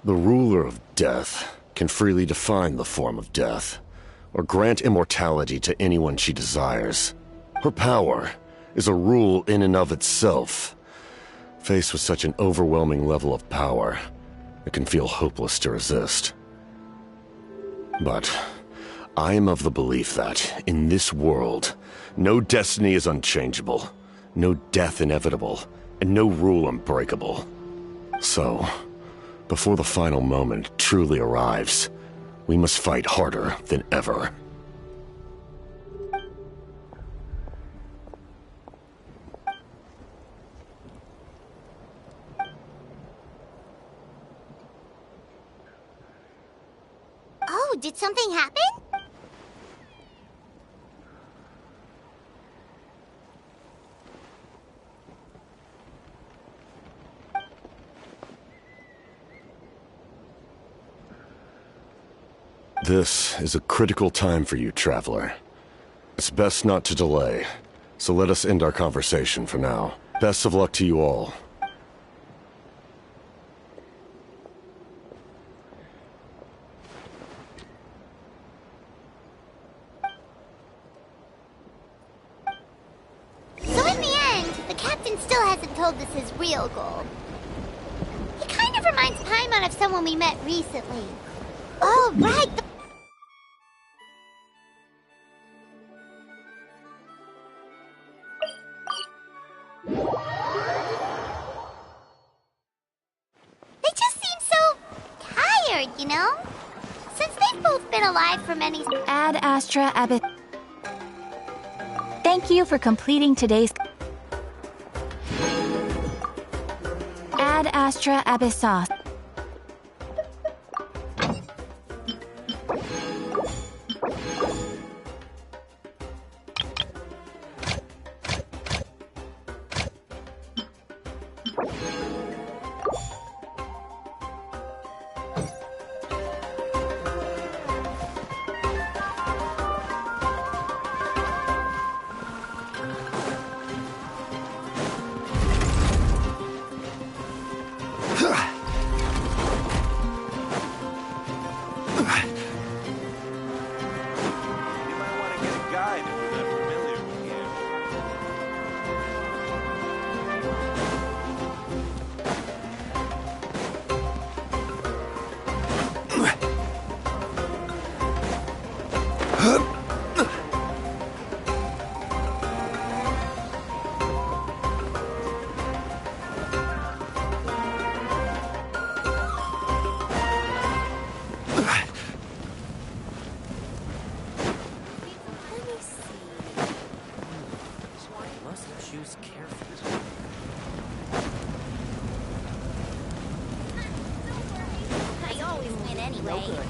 The ruler of death can freely define the form of death, or grant immortality to anyone she desires. Her power is a rule in and of itself. Faced with such an overwhelming level of power, it can feel hopeless to resist. But I am of the belief that, in this world, no destiny is unchangeable, no death inevitable, and no rule unbreakable. So, before the final moment truly arrives, we must fight harder than ever. Oh, did something happen? This is a critical time for you, Traveler. It's best not to delay, so let us end our conversation for now. Best of luck to you all. So in the end, the captain still hasn't told us his real goal. He kind of reminds Paimon of someone we met recently. Oh, right. They just seem so tired, you know? Since they've both been alive for many... Ad Astra Abyss. Thank you for completing today's... Ad Astra Abyssos. anyway.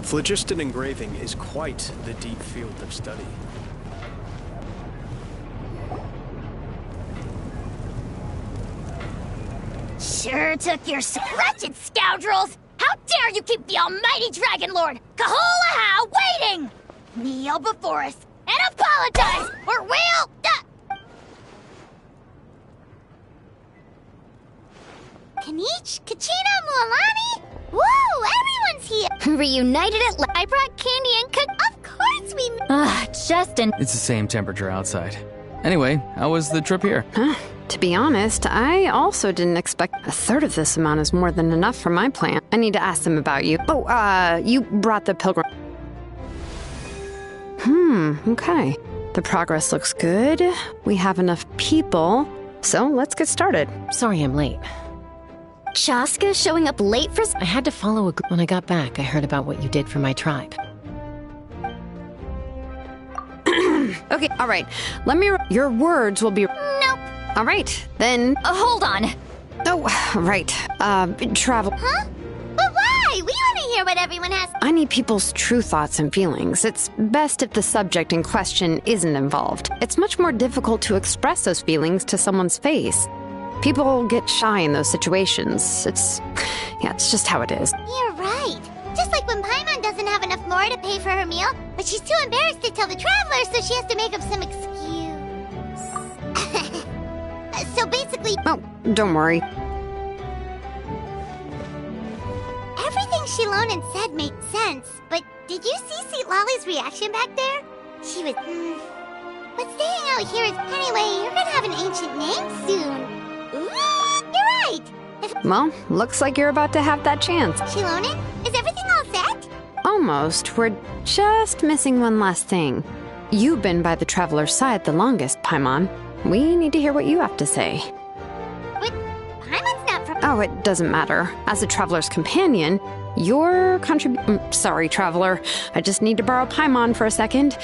Phlogiston engraving is quite the deep field of study. Sure took your wretched scoundrels! How dare you keep the almighty Dragon Lord, Kaholaha, waiting! Kneel before us and apologize, or we'll... Kanich, Kachina, Mualani? Woo! Everyone's here! Reunited at I brought candy and Of course we... Justin. It's the same temperature outside. Anyway, how was the trip here? To be honest, I also didn't expect a third of this amount is more than enough for my plan. I need to ask them about you. Oh, you brought the pilgrim... Okay. The progress looks good. We have enough people. So let's get started. Sorry I'm late. Chaska showing up late for... I had to follow a group. When I got back, I heard about what you did for my tribe. Okay, all right. Let me... Your words will be... Nope. All right, then... hold on. Oh, right. Travel... Huh? But why? We want to hear what everyone has... I need people's true thoughts and feelings. It's best if the subject in question isn't involved. It's much more difficult to express those feelings to someone's face. People get shy in those situations. It's just how it is. You're right. Just like when Paimon doesn't have enough lore to pay for her meal, but she's too embarrassed to tell the travelers, so she has to make up some excuse. So basically... Oh, don't worry. Everything Shilonen said made sense, but did you see St. Lolly's reaction back there? She was... But staying out here is... Anyway, you're gonna have an ancient name soon. Ooh, you're right! Well, looks like you're about to have that chance. Shilonen, is everything all set? Almost. We're just missing one last thing. You've been by the Traveler's side the longest, Paimon. We need to hear what you have to say. But Paimon's not from... Oh, it doesn't matter. As a Traveler's companion, your sorry, Traveler. I just need to borrow Paimon for a second.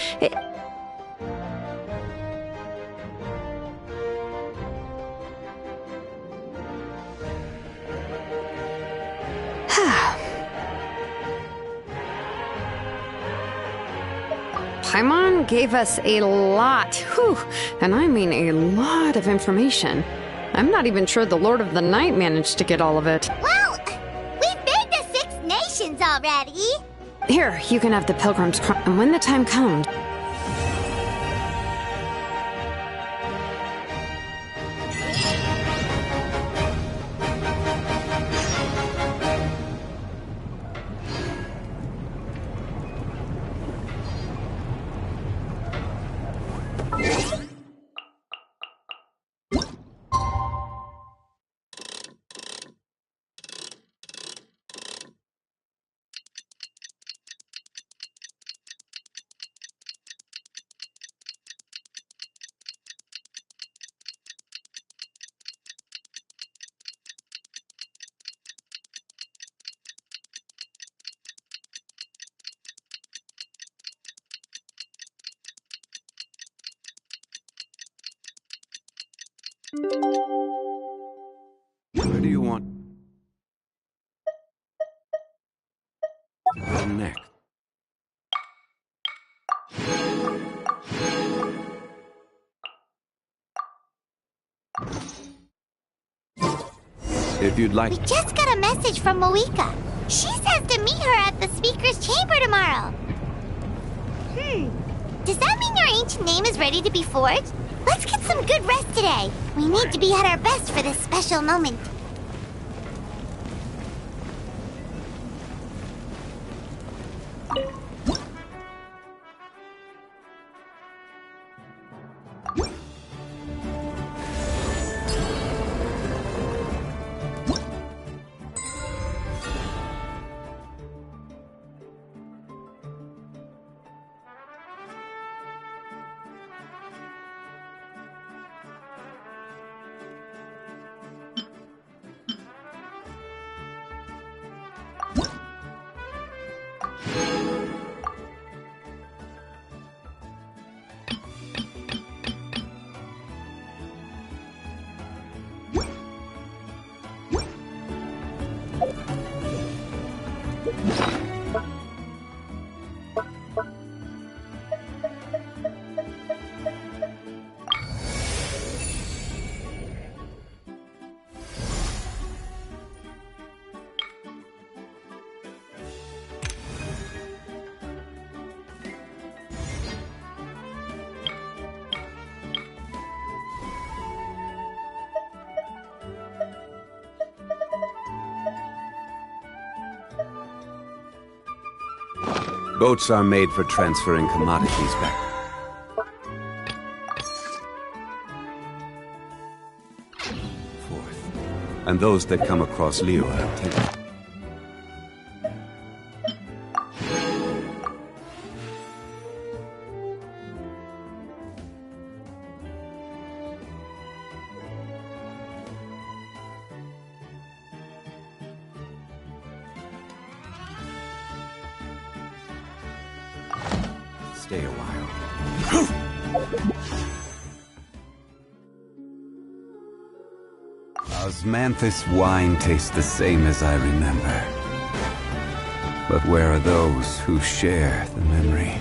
Paimon gave us a lot, and I mean a lot of information. I'm not even sure the Lord of the Night managed to get all of it. Well, we've made the 6 nations already. Here, you can have the Pilgrim's Crown, and when the time comes... Where do you want... next? If you'd like... We just got a message from Mavuika. She says to meet her at the Speaker's Chamber tomorrow. Does that mean your ancient name is ready to be forged? Let's get some good rest today. We need to be at our best for this special moment. Boats are made for transferring commodities back. Forth. And those that come across Liyue take. Stay a while. Osmanthus wine tastes the same as I remember. But where are those who share the memory?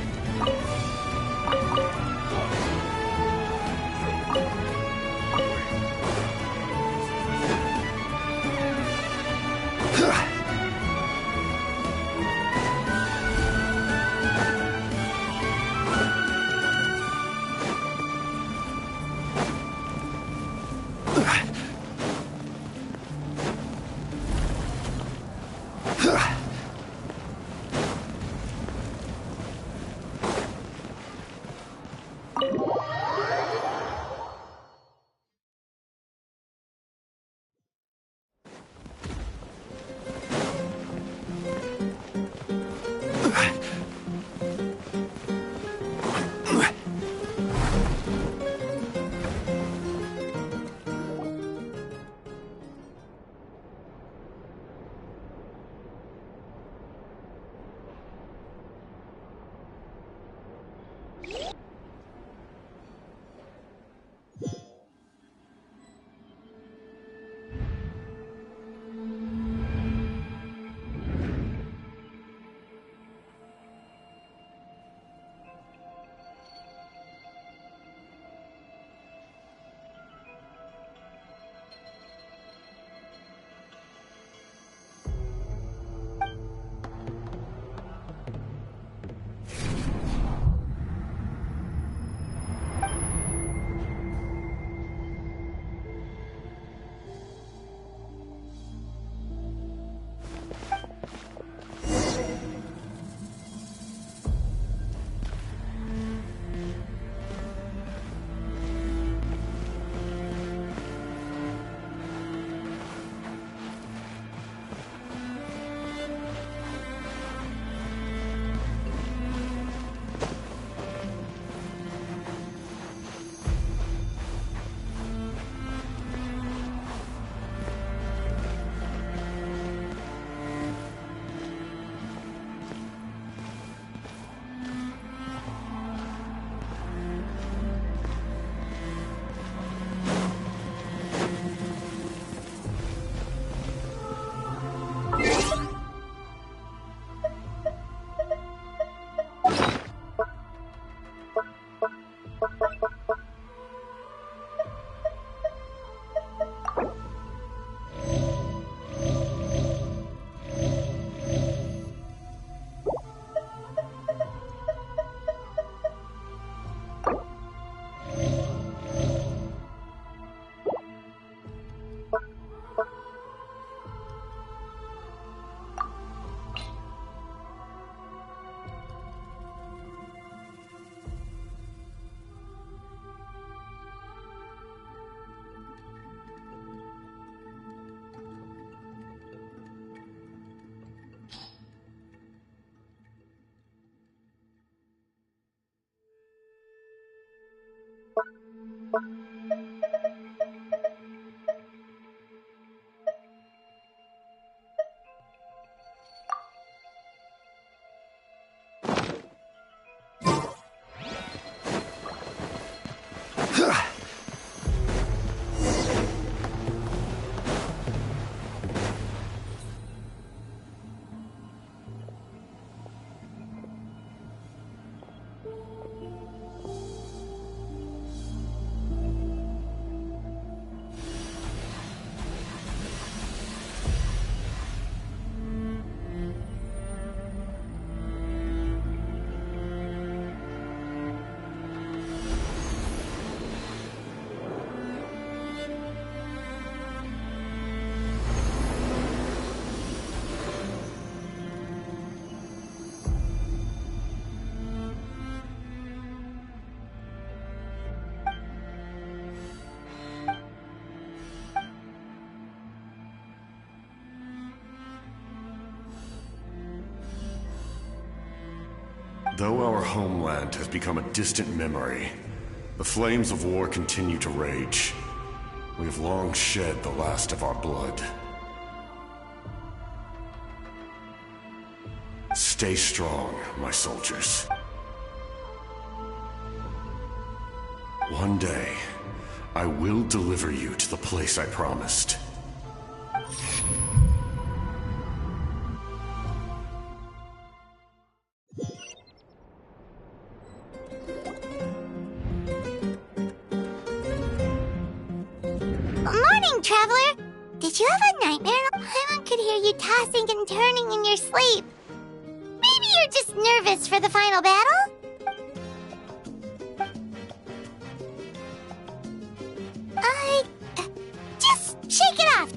Though our homeland has become a distant memory, the flames of war continue to rage. We have long shed the last of our blood. Stay strong, my soldiers. One day, I will deliver you to the place I promised. Morning, Traveler! Did you have a nightmare? Paimon could hear you tossing and turning in your sleep. Maybe you're just nervous for the final battle? Just shake it off!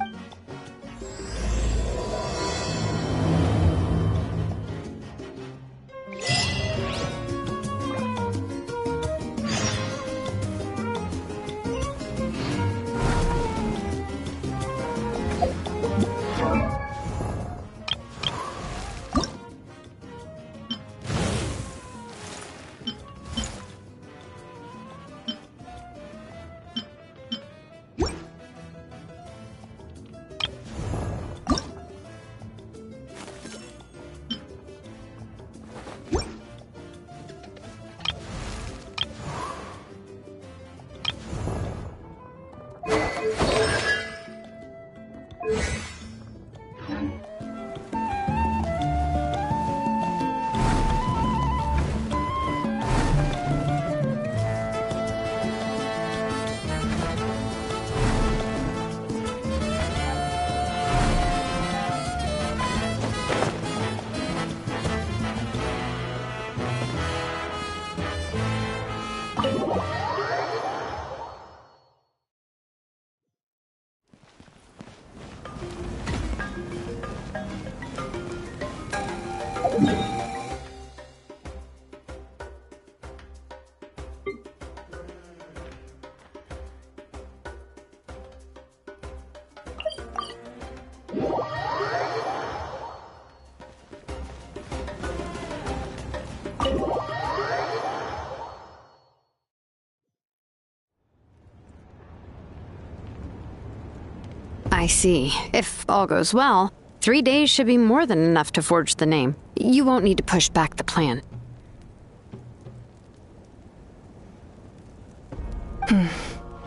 I see. If all goes well, 3 days should be more than enough to forge the name. You won't need to push back the plan.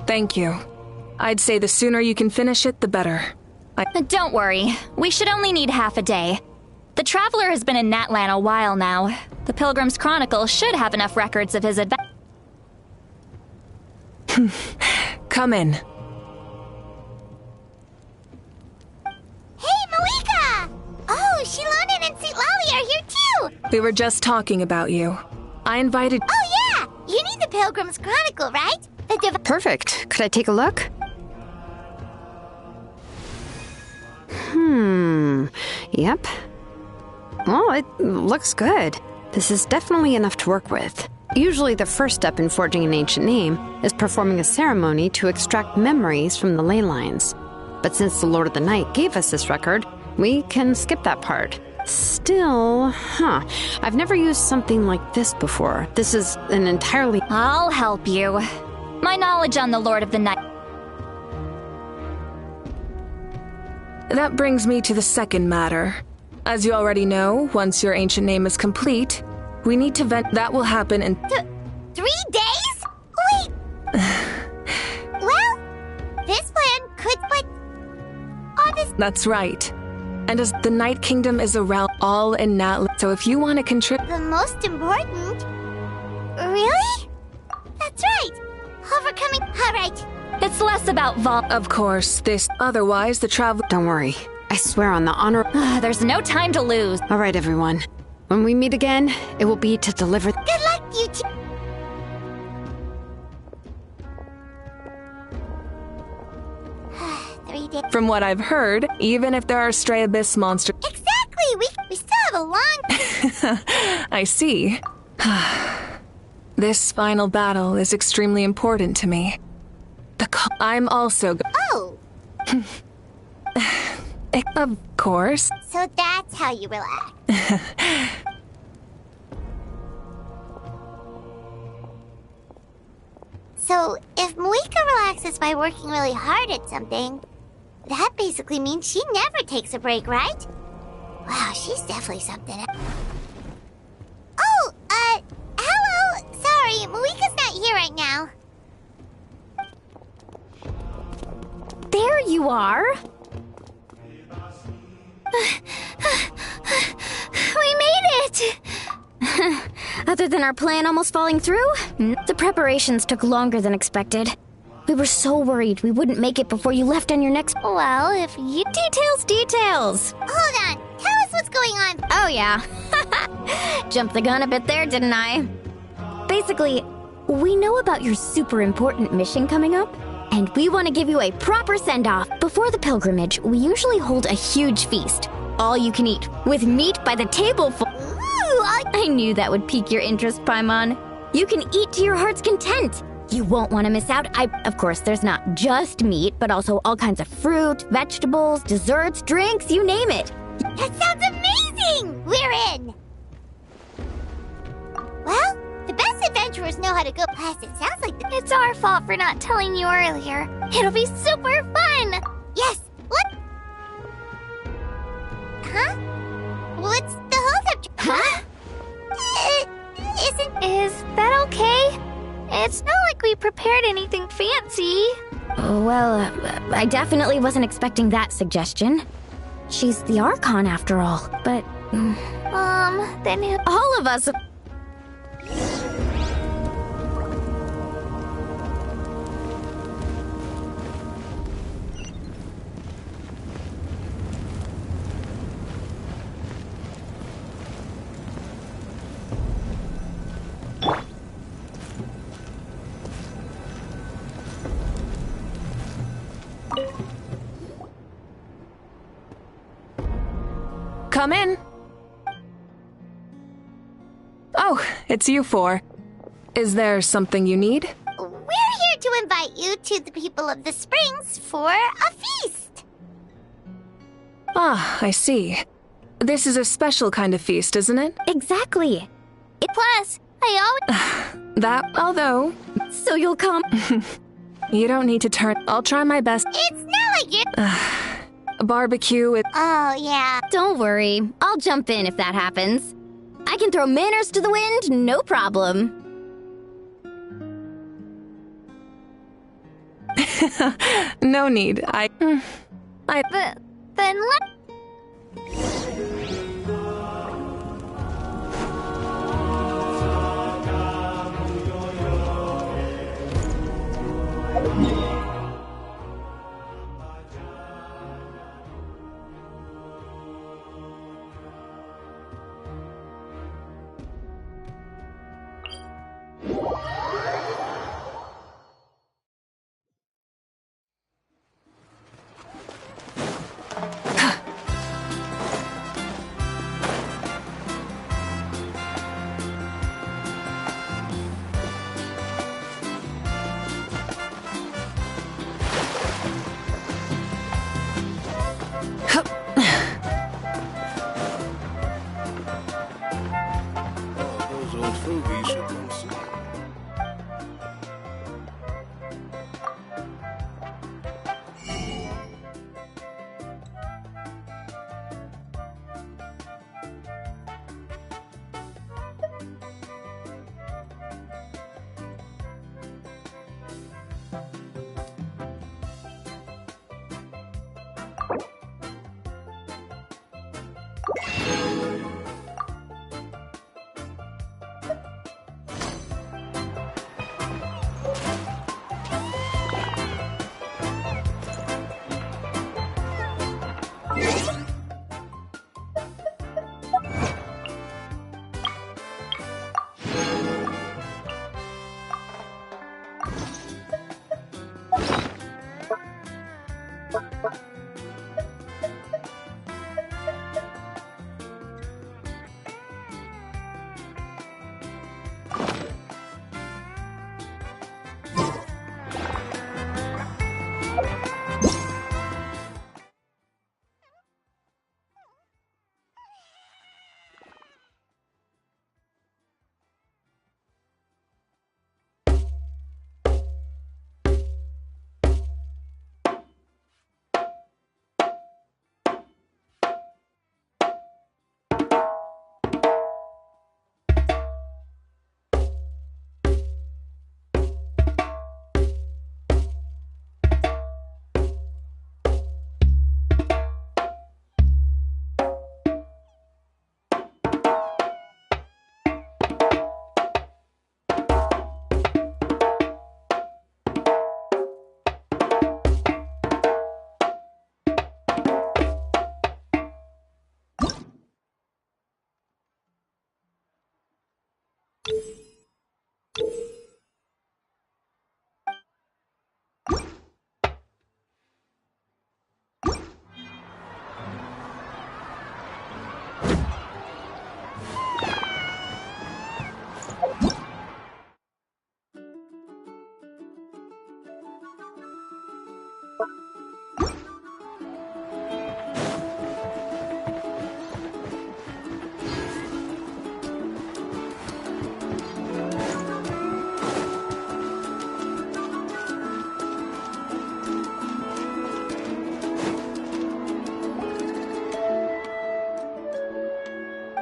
Thank you. I'd say the sooner you can finish it, the better. Don't worry. We should only need half a day. The Traveler has been in Natlan a while now. The Pilgrim's Chronicle should have enough records of his adventures. Come in. Hey, Mavuika! Oh, Shilonen and St. Lolly are here too! We were just talking about you. I invited— Oh yeah! You need the Pilgrim's Chronicle, right? Perfect. Could I take a look? Yep. Well, it looks good. This is definitely enough to work with. Usually the first step in forging an ancient name is performing a ceremony to extract memories from the ley lines. But since the Lord of the Night gave us this record, we can skip that part. Still, I've never used something like this before. This is an entirely— I'll help you. My knowledge on the Lord of the Night— That brings me to the second matter. As you already know, once your ancient name is complete, we need to vent— That will happen in— 3 days? Wait! Well, this plan could, but— That's right. And as the Night Kingdom is around all in Natlan, so if you want to contribute— The most important? Really? That's right! Overcoming— Alright. It's less about Of course, this— Otherwise, the Traveler— Don't worry. I swear on the honor— There's no time to lose. All right, everyone. When we meet again, it will be to deliver— Good luck, you two! From what I've heard, even if there are stray abyss monsters— Exactly! We still have a long— I see. This final battle is extremely important to me. I'm also— Oh! Of course. So that's how you relax. So, if Mavuika relaxes by working really hard at something, that basically means she never takes a break, right? Wow, she's definitely something. Oh, hello! Sorry, Mavuika's not here right now. There you are! We made it! Other than our plan almost falling through, the preparations took longer than expected. We were so worried we wouldn't make it before you left on your next... Well, if you... Details! Hold on, tell us what's going on. Oh, yeah. Jumped the gun a bit there, didn't I? Basically, we know about your super important mission coming up, and we want to give you a proper send-off. Before the pilgrimage, we usually hold a huge feast. All you can eat, with meat by the tableful. Ooh, I knew that would pique your interest, Paimon. You can eat to your heart's content. You won't want to miss out. Of course, there's not just meat, but also all kinds of fruit, vegetables, desserts, drinks, you name it. That sounds amazing! We're in! Well, the best adventurers know how to go past it. Sounds like It's our fault for not telling you earlier. It'll be super fun! Yes! What? Huh? What's the holdup? Huh? Is that okay? It's not like we prepared anything fancy. Well, I definitely wasn't expecting that suggestion. She's the Archon after all, but... then all of us... Come in. Oh, it's you four. Is there something you need? We're here to invite you to the people of the Springs for a feast. Ah, I see. This is a special kind of feast, isn't it? Exactly. Plus, I always... That, although... So you'll come? You don't need to turn... I'll try my best. It's not like you're... A barbecue with... Oh, yeah. Don't worry. I'll jump in if that happens. I can throw manners to the wind, no problem. No need. Then let...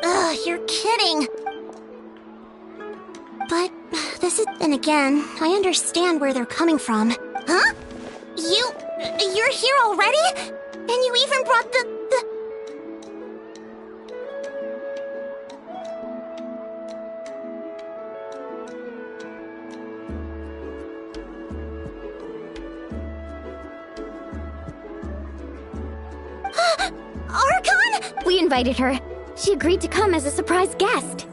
Ugh, you're kidding. But this is... And again, I understand where they're coming from. Huh? You're here already? And you even brought the... Archon? We invited her. She agreed to come as a surprise guest.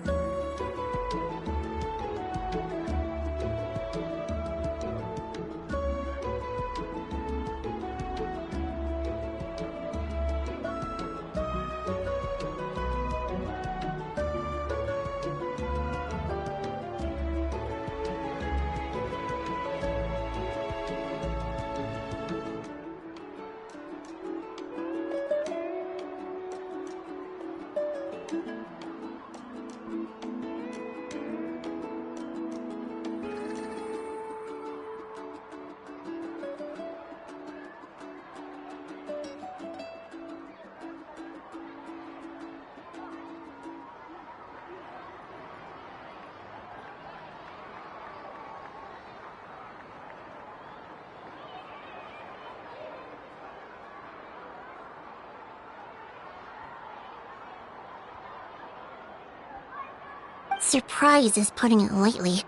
Surprise is putting it lightly.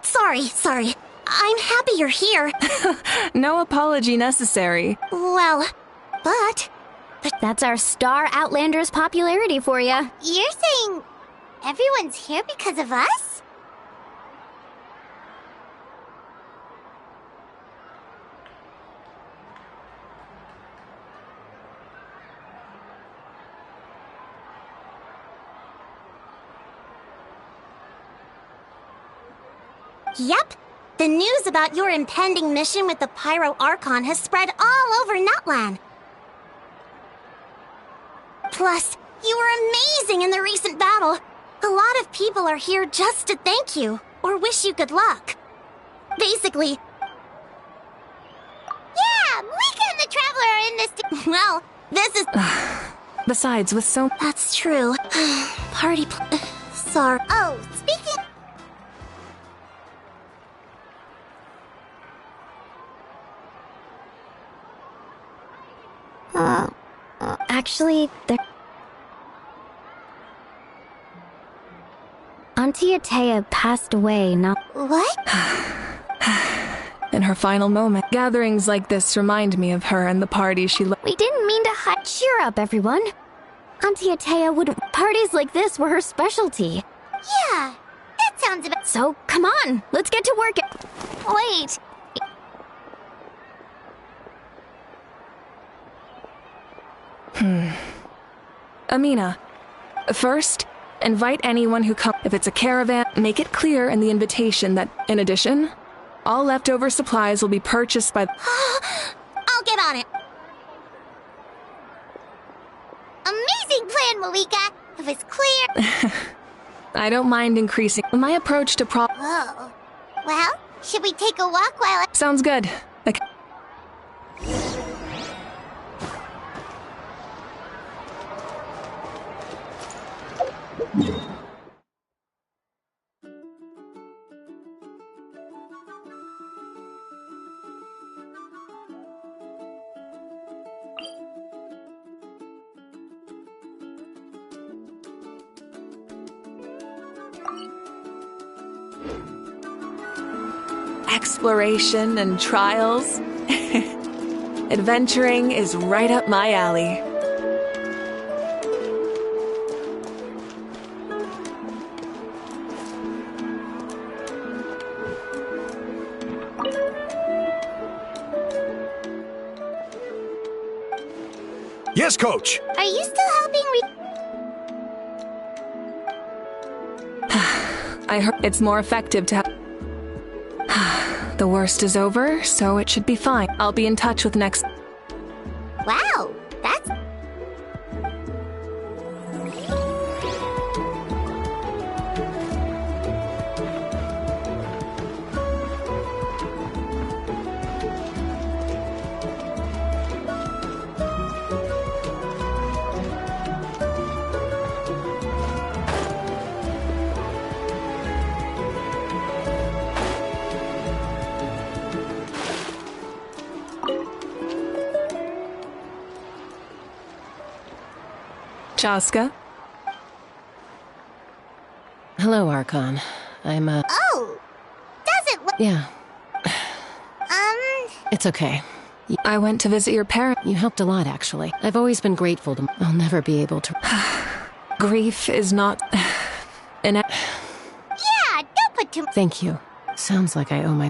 Sorry. I'm happy you're here. No apology necessary. Well, but that's our star Outlander's popularity for ya. You're saying everyone's here because of us? Yep. The news about your impending mission with the Pyro Archon has spread all over Nutland. Plus, you were amazing in the recent battle. A lot of people are here just to thank you, or wish you good luck. Basically... Yeah, Mavuika and the Traveler are in this Well, this is... Besides, with so... That's true. Party... Sorry. Oh, speaking... Actually, Auntie Atea passed away not... What? In her final moment, gatherings like this remind me of her and the party she We didn't mean to cheer up, everyone. Auntie Atea wouldn't... Parties like this were her specialty. Yeah, that sounds about... So, come on, let's get to work. Wait. Amina, first, invite anyone who comes. If it's a caravan, make it clear in the invitation that, in addition, all leftover supplies will be purchased by... I'll get on it. Amazing plan, Mavuika. If it's clear... I don't mind increasing my approach to Whoa. Well, should we take a walk while... Sounds good. Exploration and trials. Adventuring is right up my alley. Yes, Coach! Are you still helping I heard it's more effective to have. The worst is over, so it should be fine. I'll be in touch with next. Wow, that's... Chaska? Hello, Archon. I'm, Oh! Does it look... Yeah. It's okay. I went to visit your parents. You helped a lot, actually. I've always been grateful to... I'll never be able to... Grief is not... Yeah, don't put too... Thank you. Sounds like I owe my...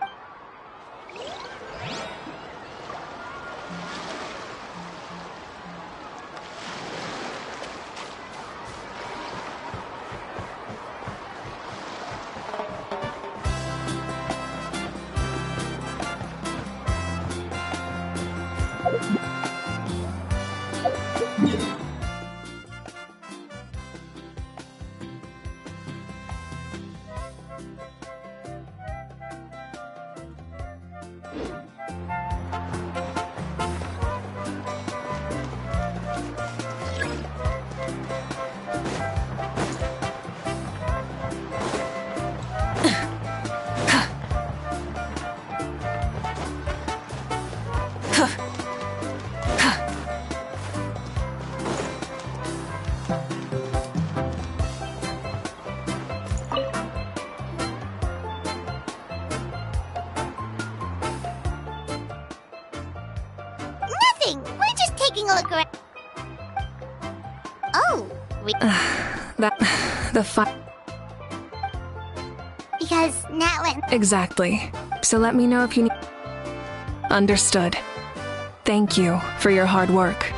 Nothing! We're just taking a look around. Oh, we... The fight. Because Natlan... Exactly. So let me know if you need... Understood. Thank you for your hard work.